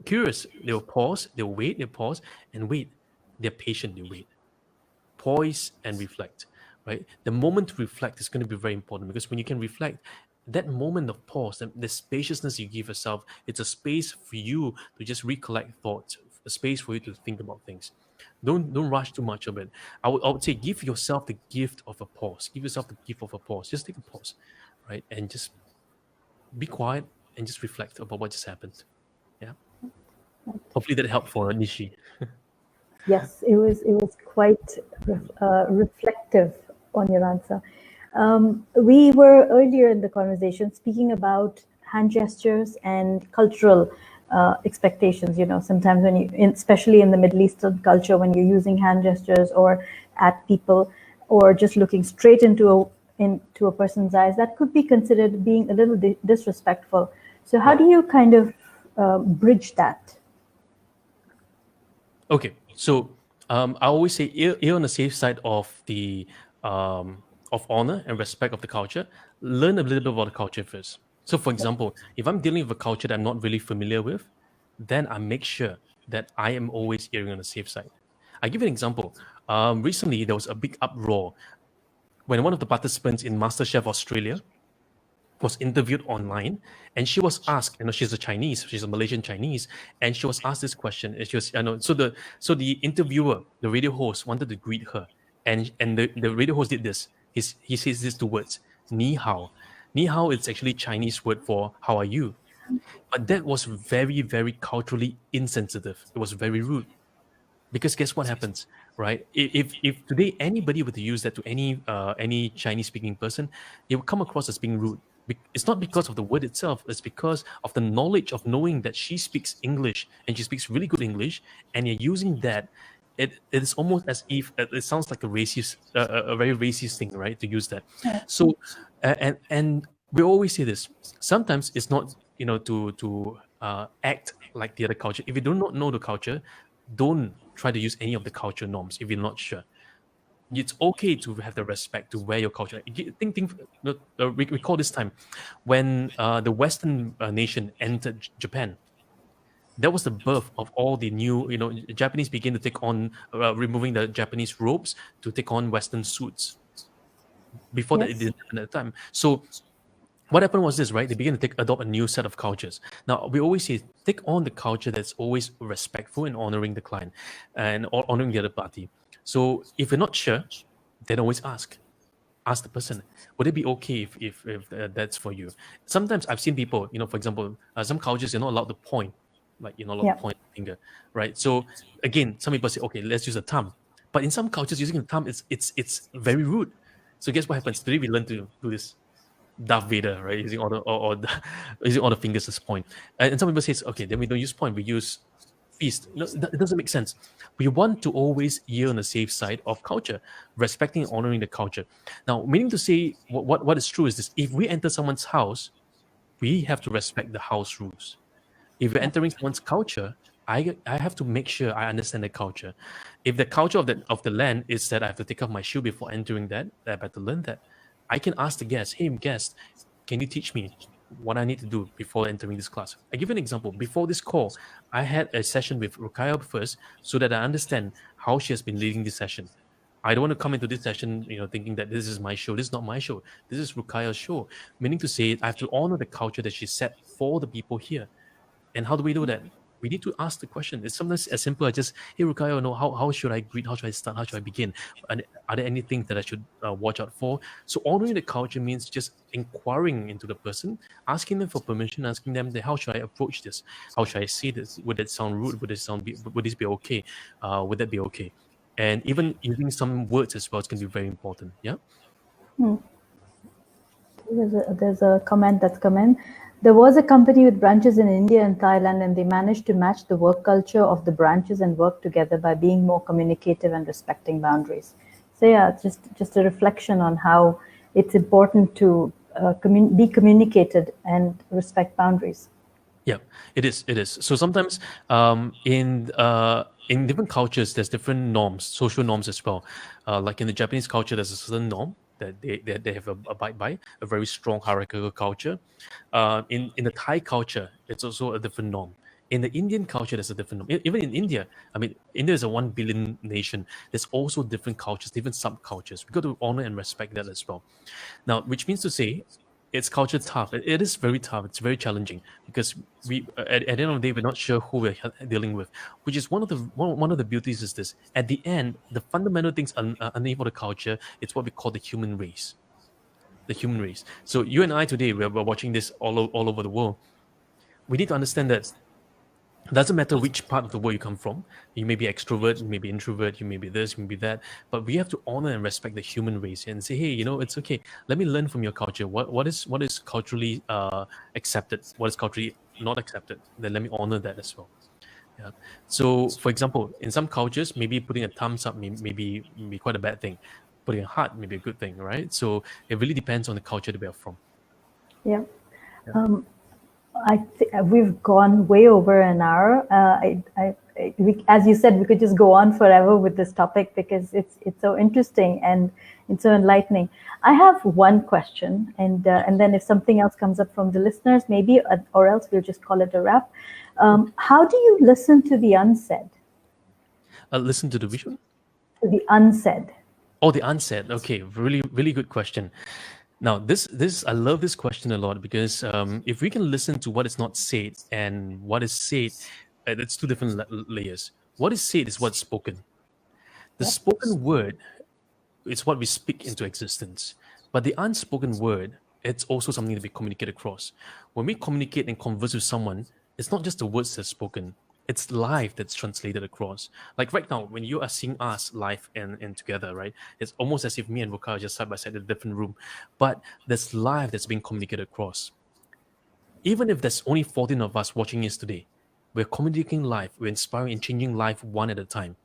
Curious. curious. They'll pause. They'll wait. They pause and wait. They're patient. They wait. Poise and reflect. Right. The moment to reflect is going to be very important, because when you can reflect, that moment of pause, the spaciousness you give yourself, it's a space for you to just recollect thoughts, a space for you to think about things. Don't rush too much of it. I would say give yourself the gift of a pause. Give yourself the gift of a pause. Just take a pause, right, and just be quiet and just reflect about what just happened. Yeah. Hopefully that helped for Nishi. Yes, it was quite reflective on your answer. We were earlier in the conversation speaking about hand gestures and cultural expectations. Sometimes especially in the Middle Eastern culture, when you're using hand gestures or at people, or just looking straight into a person's eyes, that could be considered being a little disrespectful. So how do you kind of bridge that? Okay, so I always say err on the safe side of the of honor and respect of the culture. Learn a little bit about the culture first. So, for example, if I'm dealing with a culture that I'm not really familiar with, then I make sure that I am always erring on the safe side. I give you an example. Recently, there was a big uproar when one of the participants in MasterChef Australia was interviewed online, and she was asked, she's a Malaysian Chinese, and she was asked this question. And she was, so the interviewer, the radio host, wanted to greet her, and the radio host did this. He says these two words, "Ni hao." Ni hao is actually Chinese word for "how are you," but that was very, very culturally insensitive. It was very rude. Because guess what happens, right? If today anybody were to use that to any Chinese speaking person, it would come across as being rude. It's not because of the word itself. It's because of the knowledge of knowing that she speaks English, and she speaks really good English, and you're using that. It is almost as if it sounds like a very racist thing, right? To use that. So, and we always say this. Sometimes it's not to act like the other culture. If you do not know the culture, don't try to use any of the culture norms if you're not sure. It's okay to have the respect to where your culture. We call this time when the Western nation entered Japan. That was the birth of all the new, Japanese began to take on removing the Japanese robes to take on Western suits. Before that, it Yes. didn't happen at the time. So what happened was this, right? They began to adopt a new set of cultures. Now, we always say, take on the culture that's always respectful and honoring the client and honoring the other party. So if you're not sure, then always ask. Ask the person, would it be okay if that's for you? Sometimes I've seen people, for example, some cultures you're not allowed to point, like you're not allowed Yeah. to point the finger, right? So again, some people say, okay, let's use a thumb, but in some cultures using the thumb it's very rude. So guess what happens? Today we learn to do this Darth Vader, right? Using all the using all the fingers as point. And some people say, okay, then we don't use point, we use feast. No, it doesn't make sense. We want to always err on the safe side of culture, respecting and honoring the culture. Now, meaning to say, what is true is this: if we enter someone's house, we have to respect the house rules. If you're Yeah. entering someone's culture, I have to make sure I understand the culture. If the culture of the land is that I have to take off my shoe before entering that, I better learn that. I can ask the guest, hey guest, can you teach me what I need to do before entering this class? I give you an example. Before this call, I had a session with Rukaya first so that I understand how she has been leading this session. I don't want to come into this session, thinking that this is my show. This is not my show. This is Rukaya's show. Meaning to say, I have to honor the culture that she set for the people here. And how do we do that? We need to ask the question. It's sometimes as simple as just, hey, Rukayo, how should I greet? How should I start? How should I begin? And are there any things that I should watch out for? So honoring the culture means just inquiring into the person, asking them for permission, asking them, how should I approach this? How should I say this? Would it sound rude? Would this be okay? Would that be okay? And even using some words as well is going to be very important. Yeah. There's a comment that's come in. There was a company with branches in India and Thailand, and they managed to match the work culture of the branches and work together by being more communicative and respecting boundaries. So yeah, just a reflection on how it's important to be communicated and respect boundaries. Yeah, it is. It is. So sometimes in different cultures, there's different norms, social norms as well. Like in the Japanese culture, there's a certain norm that they have abide by, a very strong hierarchical culture. In the Thai culture, it's also a different norm. In the Indian culture, there's a different norm. Even in India, I mean, India is a 1 billion nation. There's also different cultures, different subcultures. We got to honor and respect that as well. Now, which means to say, it's culture tough. It is very tough. It's very challenging because we at the end of the day we're not sure who we're dealing with. Which is one of the beauties is this. At the end, the fundamental things underneath of the culture, it's what we call the human race. The human race. So you and I today we're watching this all over the world. We need to understand that it doesn't matter which part of the world you come from. You may be extrovert, you may be introvert, you may be this, you may be that. But we have to honor and respect the human race and say, hey, it's okay. Let me learn from your culture. What is culturally accepted? What is culturally not accepted? Then let me honor that as well. Yeah. So, for example, in some cultures, maybe putting a thumbs up may be quite a bad thing. Putting a heart may be a good thing, right? So it really depends on the culture that we are from. Yeah. We've gone way over an hour. As you said, we could just go on forever with this topic because it's so interesting and it's so enlightening. I have one question, and then if something else comes up from the listeners, maybe, or else we'll just call it a wrap. How do you listen to the unsaid? Listen to the vision. To the unsaid. Oh, the unsaid. Okay, really, really good question. Now, this I love this question a lot because if we can listen to what is not said and what is said, it's two different layers. What is said is what's spoken. The Yep. spoken word is what we speak into existence, but the unspoken word, it's also something that we communicate across. When we communicate and converse with someone, it's not just the words that's spoken. It's life that's translated across. Like right now, when you are seeing us live and together, right? It's almost as if me and Voka are just side by side in a different room. But there's life that's being communicated across. Even if there's only 14 of us watching this today, we're communicating life, we're inspiring and changing life one at a time.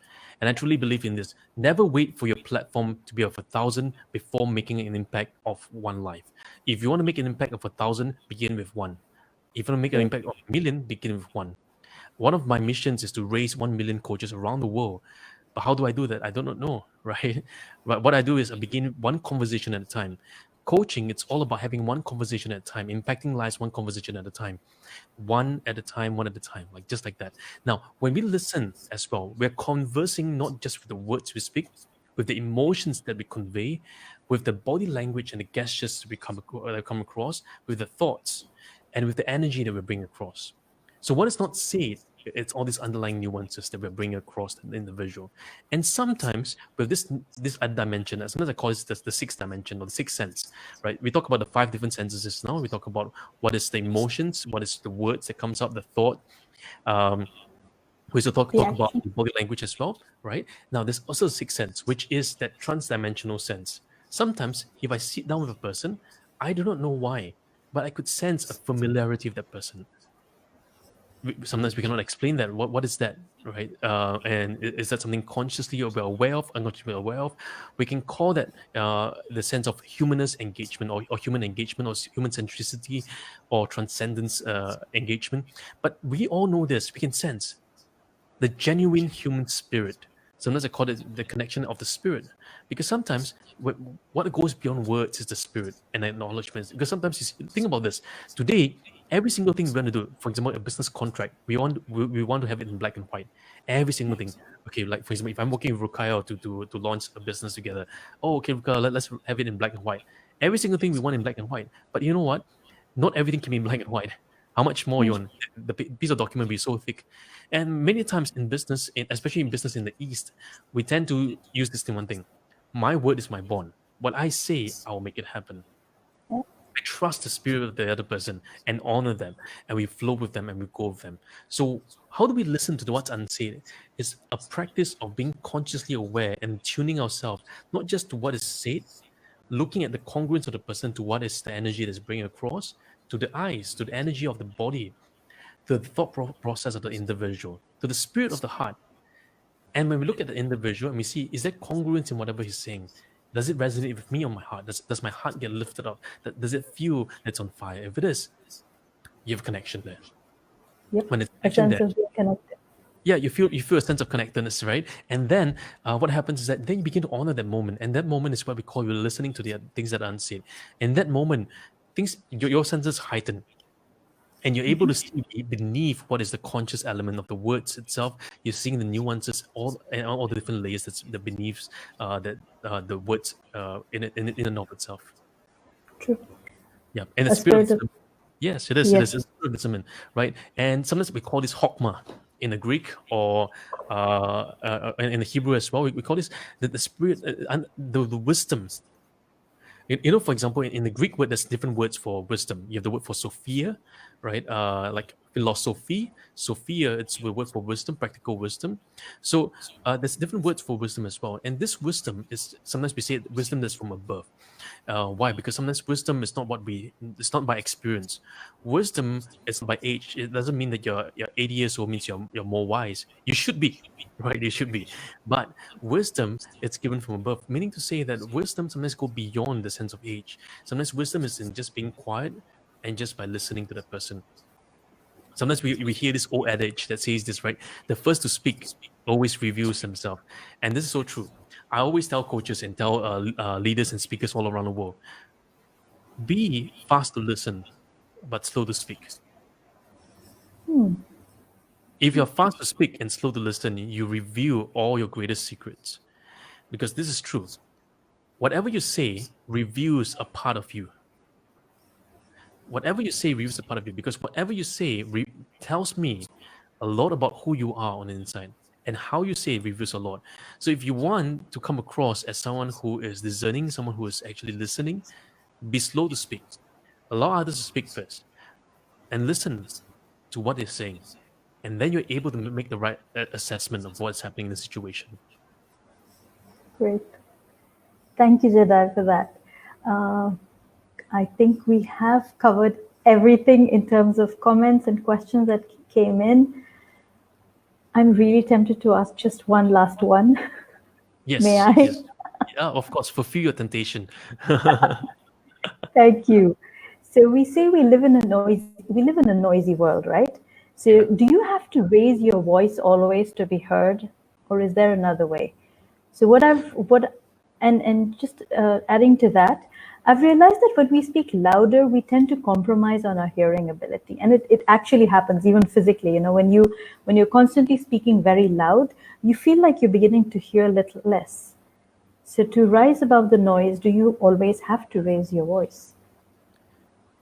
And I truly believe in this. Never wait for your platform to be of 1,000 before making an impact of one life. If you want to make an impact of 1,000, begin with one. If you want to make an impact of 1,000,000, begin with one. One of my missions is to raise 1 million coaches around the world. But how do I do that? I do not know, right? But what I do is I begin one conversation at a time. Coaching, it's all about having one conversation at a time, impacting lives one conversation at a time, one at a time, one at a time, like just like that. Now, when we listen as well, we're conversing not just with the words we speak, with the emotions that we convey, with the body language and the gestures we come across, with the thoughts, and with the energy that we bring across. So what is not said It's all these underlying nuances that we're bringing across in the visual. And sometimes with this dimension, sometimes I call it the sixth dimension or the sixth sense, right? We talk about the 5 different senses just now. We talk about what is the emotions, what is the words that comes out, the thought. We also talk The about action. the body language as well, right? Now, there's also a sixth sense, which is that transdimensional sense. Sometimes, if I sit down with a person, I do not know why, but I could sense a familiarity of that person. Sometimes we cannot explain that. What is that, right? And is that something consciously we're aware of, unconsciously aware of? We can call that the sense of humanist engagement, or human engagement, or human centricity, or transcendence engagement. But we all know this. We can sense the genuine human spirit. Sometimes I call it the connection of the spirit, because sometimes what goes beyond words is the spirit and acknowledgement. Because sometimes think about this. Today, every single thing we want to do, for example, a business contract, we want to have it in black and white. Every single thing. Okay, like for example, if I'm working with Rukaya to launch a business together, oh okay, Rukaya, let's have it in black and white. Every single thing we want in black and white. But you know what? Not everything can be in black and white. How much more you want? The piece of document be so thick. And many times in business, especially in business in the East, we tend to use this one thing. My word is my bond. What I say, I will make it happen. I trust the spirit of the other person and honor them, and we flow with them and we go with them. So, how do we listen to what's unsaid? It's a practice of being consciously aware and tuning ourselves, not just to what is said, looking at the congruence of the person to what is the energy that's bringing across, to the eyes, to the energy of the body, to the thought process of the individual, to the spirit of the heart. And when we look at the individual and we see, is there congruence in whatever he's saying? Does it resonate with me or my heart? Does my heart get lifted up? Does it feel it's on fire? If it is, you have a connection there. Yep. When it's A connection sense there, of being connected. yeah, you feel a sense of connectedness, right? And then what happens is that then you begin to honor that moment, and that moment is what we call you listening to the things that are unseen. In that moment, your senses heighten, and you're able to see beneath what is the conscious element of the words itself. You're seeing the nuances, all the different layers that's the beneath the words in and of itself. True. Yeah, and the A spirit of spirit of, discernment. Yes, it is. It is yes. a spirit of discernment, right? And sometimes we call this hokmah in the Greek, or in the Hebrew as well. We call this the spirit, and the wisdom. For example, in the Greek word, there's different words for wisdom. You have the word for Sophia, right? Like philosophy. Sophia, it's the word for wisdom, practical wisdom. So there's different words for wisdom as well. And this wisdom is, sometimes we say wisdom that's from above. Why? Because sometimes wisdom is it's not by experience. Wisdom is by age. It doesn't mean that you're 80 years old means you're more wise. You should be, right? You should be. But wisdom, it's given from above, meaning to say that wisdom sometimes go beyond the sense of age. Sometimes wisdom is in just being quiet and just by listening to that person. Sometimes we hear this old adage that says this, right? The first to speak always reveals himself. And this is so true. I always tell coaches and tell leaders and speakers all around the world, be fast to listen, but slow to speak. If you're fast to speak and slow to listen, you reveal all your greatest secrets. Because this is true. Whatever you say reveals a part of you. Whatever you say reveals a part of you, because whatever you say tells me a lot about who you are on the inside, and how you say it reveals a lot. So if you want to come across as someone who is discerning, someone who is actually listening, be slow to speak. Allow others to speak first, and listen to what they're saying, and then you're able to make the right assessment of what's happening in the situation. Great. Thank you, Jedi, for that. I think we have covered everything in terms of comments and questions that came in. I'm really tempted to ask just one last one. May Yes, I? yes. Yeah, of course, fulfill your temptation. Thank you. So we say we live in a noisy world, right? So Yeah. do you have to raise your voice always to be heard, or is there another way? So and just adding to that, I've realized that when we speak louder, we tend to compromise on our hearing ability, and it actually happens even physically. When you're constantly speaking very loud, you feel like you're beginning to hear a little less. So to rise above the noise, do you always have to raise your voice?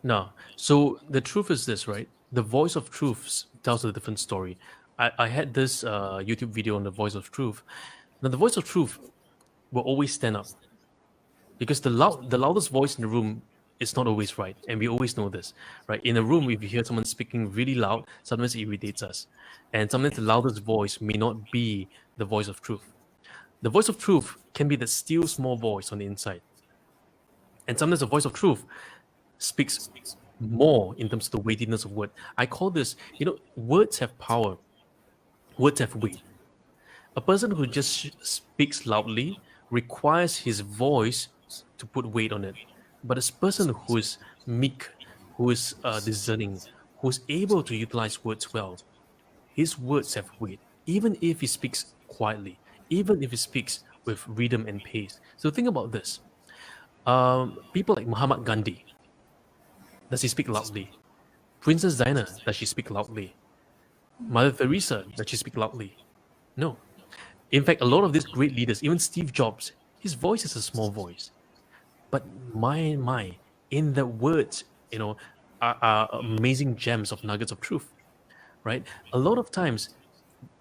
No. So the truth is this, right? The voice of truth tells a different story. I had this YouTube video on the voice of truth. Now, the voice of truth will always stand up because the loudest voice in the room is not always right, and we always know this, right? In a room, if you hear someone speaking really loud, sometimes it irritates us, and sometimes the loudest voice may not be the voice of truth. The voice of truth can be the still small voice on the inside, and sometimes the voice of truth speaks more in terms of the weightiness of word. I call this, words have power, words have weight. A person who just speaks loudly requires his voice to put weight on it. But a person who is meek, who is discerning, who is able to utilize words well, his words have weight, even if he speaks quietly, even if he speaks with rhythm and pace. So think about this. People like Muhammad Gandhi, does he speak loudly? Princess Diana, does she speak loudly? Mother Teresa, does she speak loudly? No. In fact, a lot of these great leaders, even Steve Jobs, his voice is a small voice. But my, in the words, are amazing gems of nuggets of truth, right? A lot of times,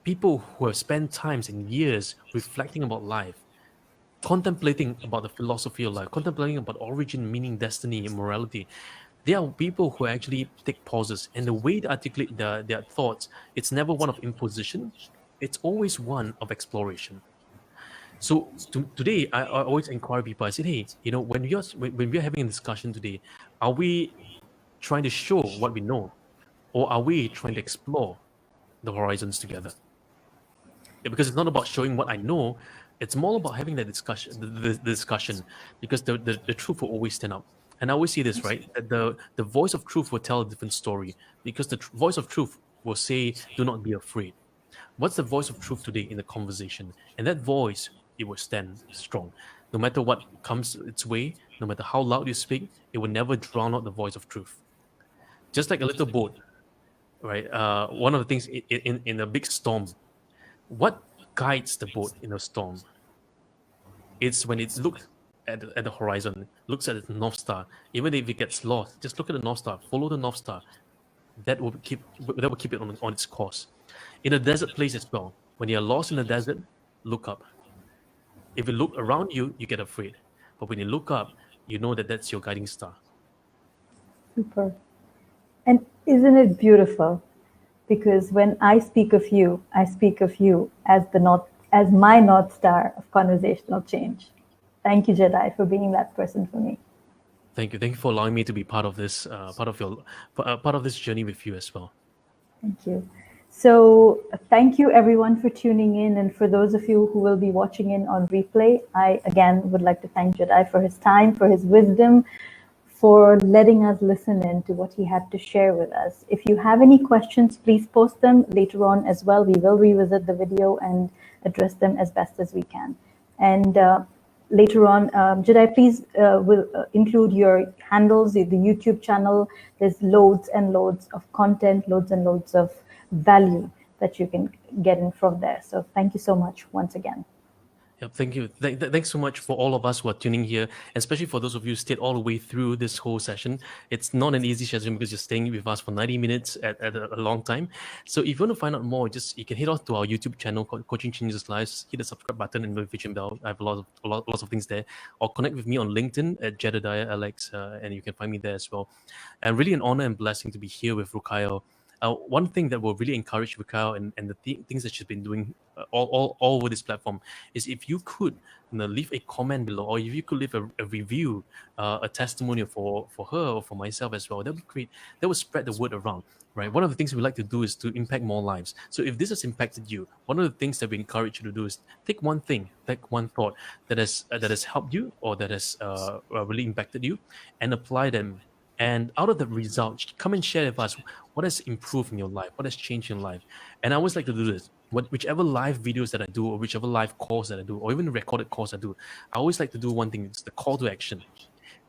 people who have spent times and years reflecting about life, contemplating about the philosophy of life, contemplating about origin, meaning, destiny, and morality, they are people who actually take pauses, and the way they articulate their thoughts, it's never one of imposition, it's always one of exploration. So today, I always inquire people. I said, hey, when we're having a discussion today, are we trying to show what we know, or are we trying to explore the horizons together? Yeah, because it's not about showing what I know; it's more about having that discussion, the discussion, because the truth will always stand up. And I always see this, right? That the voice of truth will tell a different story, because the voice of truth will say, "Do not be afraid." What's the voice of truth today in the conversation? And that voice, it will stand strong. No matter what comes its way, no matter how loud you speak, it will never drown out the voice of truth. Just like a little boat, right? One of the things in a big storm, what guides the boat in a storm? It's when it looks at the horizon, looks at the North Star. Even if it gets lost, just look at the North Star, follow the North Star. That will keep it on its course. In a desert place as well, when you're lost in the desert, look up. If you look around you, you get afraid. But when you look up, you know that that's your guiding star. Super. And isn't it beautiful? Because when I speak of you as as my North Star of conversational change. Thank you, Jedi, for being that person for me. Thank you. Thank you for allowing me to be part of this, part of this journey with you as well. Thank you. So thank you everyone for tuning in, and for those of you who will be watching in on replay, I again would like to thank Jedi for his time, for his wisdom, for letting us listen in to what he had to share with us. If you have any questions, please post them later on as well. We will revisit the video and address them as best as we can. And later on, Jedi, please will include your handles, the YouTube channel. There's loads and loads of content, loads and loads of value that you can get in from there. So thank you so much once again. Yep, thank you. Thanks so much for all of us who are tuning here, especially for those of you who stayed all the way through this whole session. It's not an easy session because you're staying with us for 90 minutes at a long time. So if you want to find out more, you can head off to our YouTube channel called Coaching Changes Lives, hit the subscribe button and notification bell. I have lots of things there. Or connect with me on LinkedIn at Jedidiah Alex, and you can find me there as well. And really an honor and blessing to be here with Rukayo. One thing that will really encourage Rukayo and the things that she's been doing all over this platform is if you could leave a comment below, or if you could leave a review, a testimonial for her or for myself as well. That would be great. That would spread the word around, right? One of the things we like to do is to impact more lives. So if this has impacted you, one of the things that we encourage you to do is take one thing, take one thought that has helped you or that has really impacted you, and apply them. And out of the result, come and share with us what has improved in your life, what has changed in your life. And I always like to do this. Whichever live videos that I do, or whichever live calls that I do, or even recorded calls I do, I always like to do one thing. It's the call to action,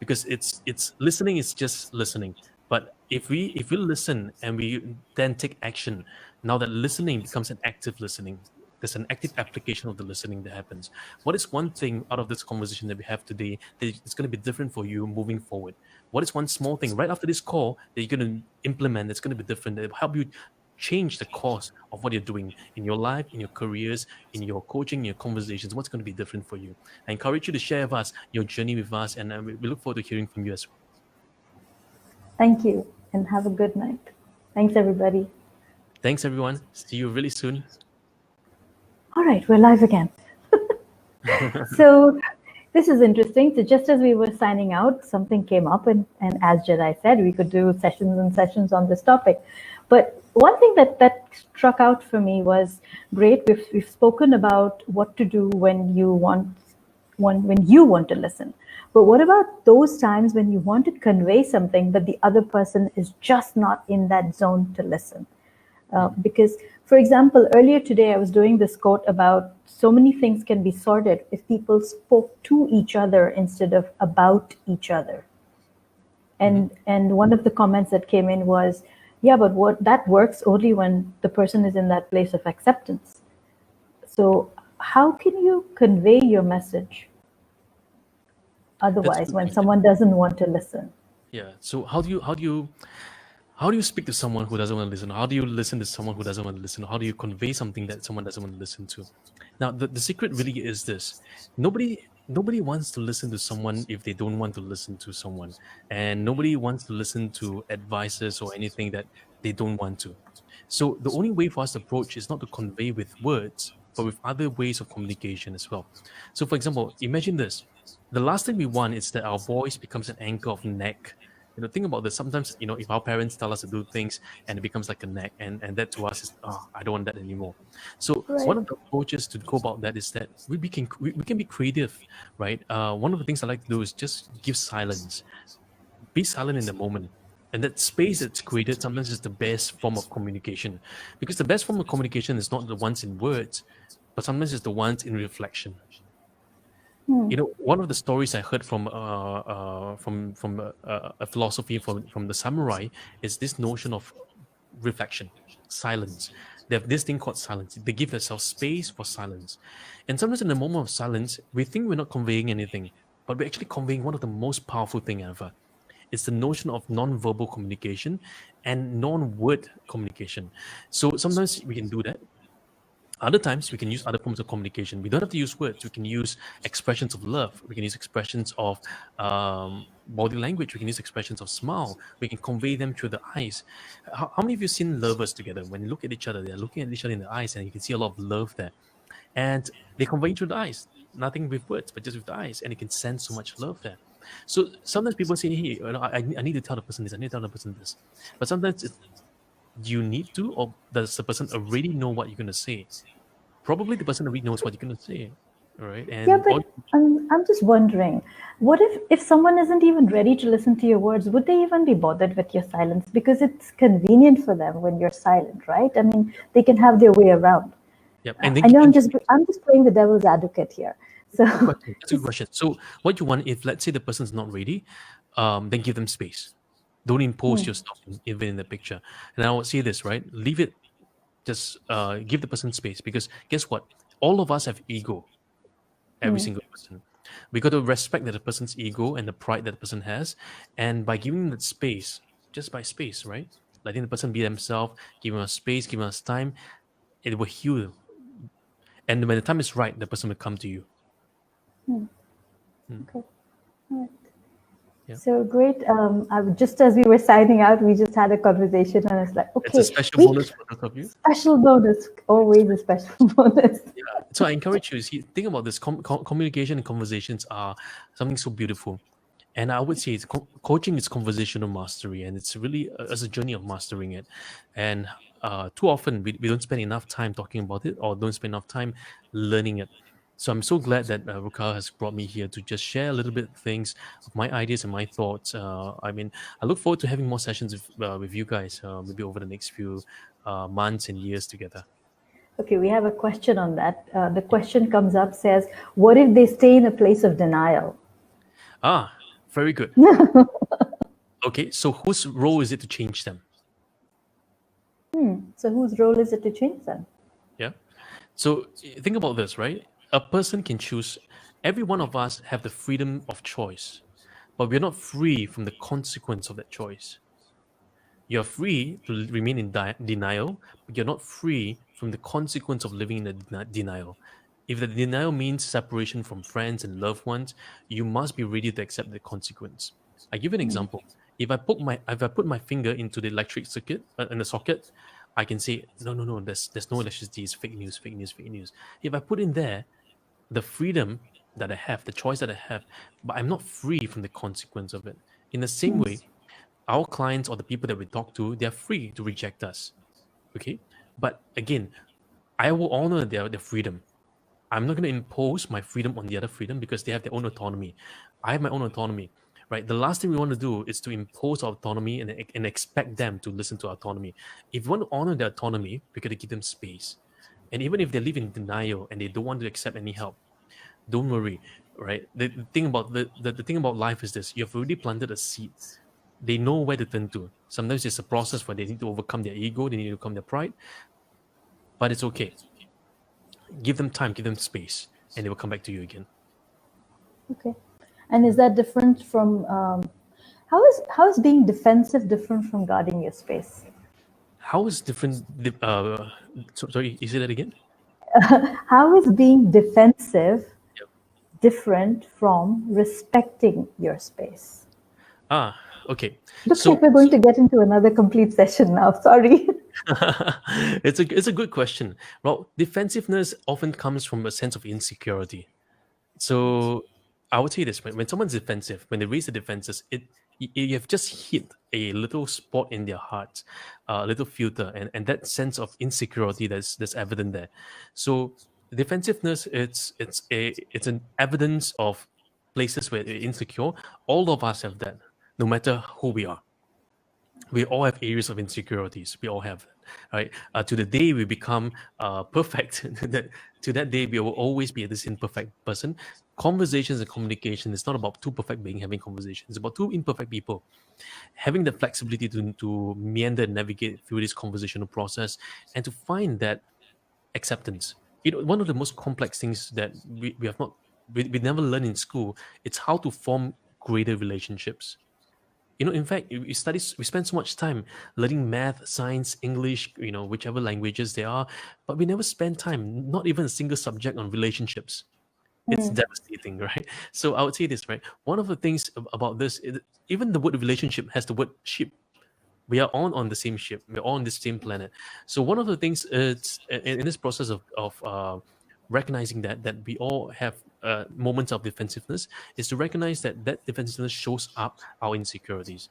because it's listening is just listening. But if we listen and we then take action, now that listening becomes an active listening. There's an active application of the listening that happens. What is one thing out of this conversation that we have today that is going to be different for you moving forward? What is one small thing right after this call that you're going to implement that's going to be different, that will help you change the course of what you're doing in your life, in your careers, in your coaching, in your conversations. What's going to be different for you? I encourage you to share with us your journey with us, and we look forward to hearing from you as well. Thank you, and have a good night. Thanks, everybody. Thanks, everyone. See you really soon. All right, we're live again. So this is interesting. So just as we were signing out, something came up, and as Jedi said, we could do sessions and sessions on this topic. But one thing that struck out for me was, great, we've spoken about what to do when you want to listen. But what about those times when you want to convey something, but the other person is just not in that zone to listen? Because, for example, earlier today I was doing this quote about so many things can be sorted if people spoke to each other instead of about each other. And one of the comments that came in was, yeah, but what that works only when the person is in that place of acceptance. So how can you convey your message otherwise when someone doesn't want to listen? Yeah. So how do you speak to someone who doesn't want to listen? How do you listen to someone who doesn't want to listen? How do you convey something that someone doesn't want to listen to? Now, the secret really is this: nobody wants to listen to someone if they don't want to listen to someone, and nobody wants to listen to advices or anything that they don't want to. So the only way for us to approach is not to convey with words, but with other ways of communication as well. So, for example, imagine this: the last thing we want is that our voice becomes an anchor of neck. Think about this. Sometimes, if our parents tell us to do things and it becomes like a neck, and that to us is, oh, I don't want that anymore. So one of the approaches to go about that is that we can be creative, right? One of the things I like to do is just give silence. Be silent in the moment. And that space that's created sometimes is the best form of communication, because the best form of communication is not the ones in words, but sometimes it's the ones in reflection. One of the stories I heard from a philosophy from the samurai is this notion of reflection, silence. They have this thing called silence. They give themselves space for silence. And sometimes in the moment of silence, we think we're not conveying anything, but we're actually conveying one of the most powerful thing ever. It's the notion of non-verbal communication and non-word communication. So sometimes we can do that. Other times, we can use other forms of communication. We don't have to use words. We can use expressions of love. We can use expressions of body language. We can use expressions of smile. We can convey them through the eyes. How many of you seen lovers together? When you look at each other, they're looking at each other in the eyes, and you can see a lot of love there. And they convey through the eyes. Nothing with words, but just with the eyes. And you can sense so much love there. So sometimes people say, hey, I need to tell the person this. I need to tell the person this. But sometimes do you need to, or does the person already know what you're going to say? Probably the person already knows what you're going to say, right? And yeah, but I'm just wondering, what if someone isn't even ready to listen to your words? Would they even be bothered with your silence? Because it's convenient for them when you're silent, right? I mean, they can have their way around. Yeah, and I know I'm just playing the devil's advocate here. So that's a good question. So what you want, if let's say the person's not ready, then give them space. Don't impose yourself even in the picture. And I would say this, right? Leave it. Just give the person space, because guess what? All of us have ego. Every single person. We got to respect that the person's ego and the pride that the person has, and by giving that space, just by space, right? Letting the person be themselves, giving us space, giving us time, it will heal. And when the time is right, the person will come to you. Okay. All right. Yeah. So great. Just as we were signing out, we just had a conversation, and it's like, okay, it's a special bonus for both of you. Special bonus, always a special bonus. Yeah. So I encourage you. See, think about this. Communication and conversations are something so beautiful, and I would say coaching is conversational mastery, and it's really as a journey of mastering it. And too often we don't spend enough time talking about it, or don't spend enough time learning it. So I'm so glad that Ruka has brought me here to just share a little bit of things of my ideas and my thoughts. I look forward to having more sessions with you guys, maybe over the next few months and years together. Okay, we have a question on that. The question comes up, says, what if they stay in a place of denial? Very good. Okay, so whose role is it to change them? So whose role is it to change them? Yeah. So think about this, right? A person can choose. Every one of us have the freedom of choice, but we're not free from the consequence of that choice. You're free to remain in denial, but you're not free from the consequence of living in a denial. If the denial means separation from friends and loved ones, you must be ready to accept the consequence. I give an example. If I put my finger into the electric circuit in the socket, I can say no, no, no. There's no electricity. It's fake news, fake news, fake news. If I put in there the freedom that I have, the choice that I have, but I'm not free from the consequence of it. In the same way, our clients or the people that we talk to, they're free to reject us. Okay. But again, I will honor their freedom. I'm not going to impose my freedom on the other freedom because they have their own autonomy. I have my own autonomy, right? The last thing we want to do is to impose our autonomy and expect them to listen to our autonomy. If we want to honor their autonomy, we got to give them space. And even if they live in denial and they don't want to accept any help, don't worry, right? The thing about the thing about life is this: you've already planted a seed. They know where to turn to. Sometimes it's a process where they need to overcome their ego, they need to overcome their pride, but it's okay. Give them time, give them space, and they will come back to you again. Okay. And is that different from how is being defensive different from guarding your space? How is different? Sorry, you say that again? How is being defensive Yep. different from respecting your space? Okay. Looks like we're going to get into another complete session now. Sorry. It's a good question. Well, defensiveness often comes from a sense of insecurity. So I would say this: when someone's defensive, when they raise the defenses, you have just hit a little spot in their heart, a little filter, and that sense of insecurity that's evident there. So defensiveness, it's an evidence of places where they're insecure. All of us have that, no matter who we are. We all have areas of insecurities. We all have, right? To the day we become perfect, to that day we will always be this imperfect person. Conversations and communication is not about two perfect beings having conversations. It's about two imperfect people having the flexibility to meander and navigate through this conversational process and to find that acceptance. One of the most complex things that we have not we never learn in school. It's how to form greater relationships. In fact, we spend so much time learning math, science, English, whichever languages they are, but we never spend time, not even a single subject on relationships. It's devastating, right? So I would say this, right? One of the things about this, even the word relationship has the word ship. We are on the same ship. We're all on the same planet. So one of the things is in this process of recognizing that we all have moments of defensiveness is to recognize that defensiveness shows up our insecurities.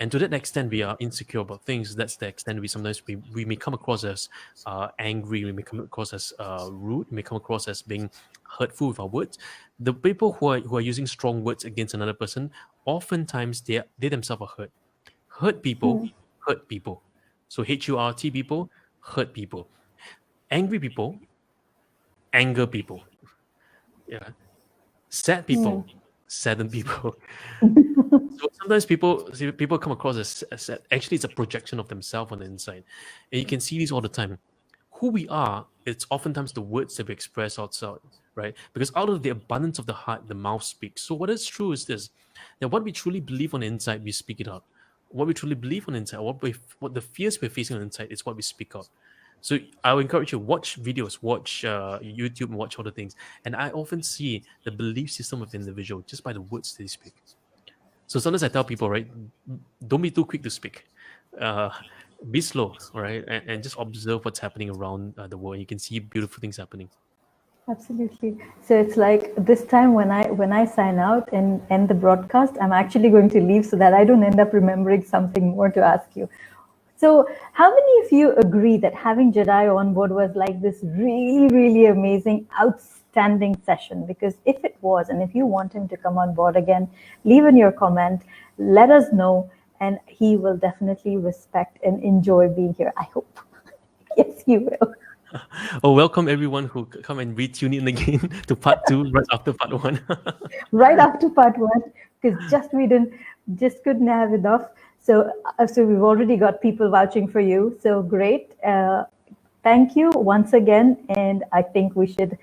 And to that extent, we are insecure about things. That's the extent we may come across as angry. We may come across as rude. We may come across as being hurtful with our words. The people who are using strong words against another person, oftentimes they themselves are hurt. Hurt people hurt people. So HURT people hurt people. Angry people anger people. Yeah. Sad people sadden people. So sometimes people come across as sad. Actually, it's a projection of themselves on the inside. And you can see this all the time. Who we are, it's oftentimes the words that we express outside, right? Because out of the abundance of the heart, the mouth speaks. So what is true is this, that what we truly believe on the inside, we speak it out. What we truly believe on the inside, what the fears we're facing on the inside is what we speak out. So I would encourage you, watch videos, watch YouTube, and watch all the things. And I often see the belief system of the individual just by the words they speak. So sometimes I tell people, right, don't be too quick to speak. Be slow, right, and just observe what's happening around the world. You can see beautiful things happening. Absolutely. So it's like this time when I sign out and end the broadcast, I'm actually going to leave so that I don't end up remembering something more to ask you. So how many of you agree that having Jedi on board was like this really, really amazing, outstanding session? Because if it was, and if you want him to come on board again, leave in your comment, let us know, and he will definitely respect and enjoy being here. I hope. Yes, he will. Oh, welcome everyone who come and retune in again to part 2 right after part 1. Right after part 1, because we just couldn't have enough. So we've already got people vouching for you. So great. Thank you once again. And I think we should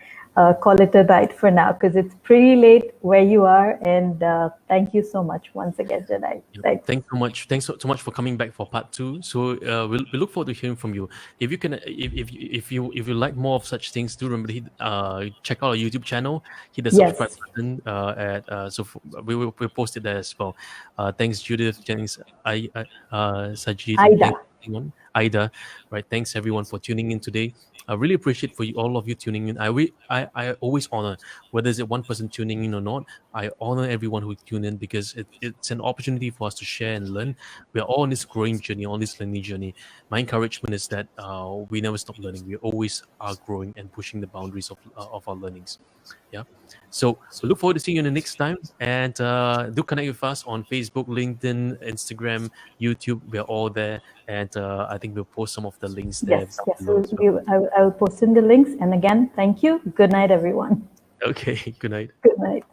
call it a night for now, because it's pretty late where you are. And thank you so much once again, Jedi. Yep. Thanks so much. Thanks so much for coming back for part 2. So we look forward to hearing from you. If you can, if you like more of such things, do remember to check out our YouTube channel. Hit the subscribe button. We'll post it there as well. Thanks Judith, Jennings, Sajid, and thanks everyone. Ida, right? Thanks everyone for tuning in today. I really appreciate for all of you tuning in. I always honor, whether it's one person tuning in or not, I honor everyone who tune in, because it's an opportunity for us to share and learn. We are all on this growing journey, on this learning journey. My encouragement is that we never stop learning. We always are growing and pushing the boundaries of our learnings. Yeah. So we look forward to seeing you in the next time. And do connect with us on Facebook, LinkedIn, Instagram, YouTube. We are all there. And I think we'll post some of the links there. Yes. I will post in the links. And again, thank you. Good night, everyone. Okay. Good night. Good night.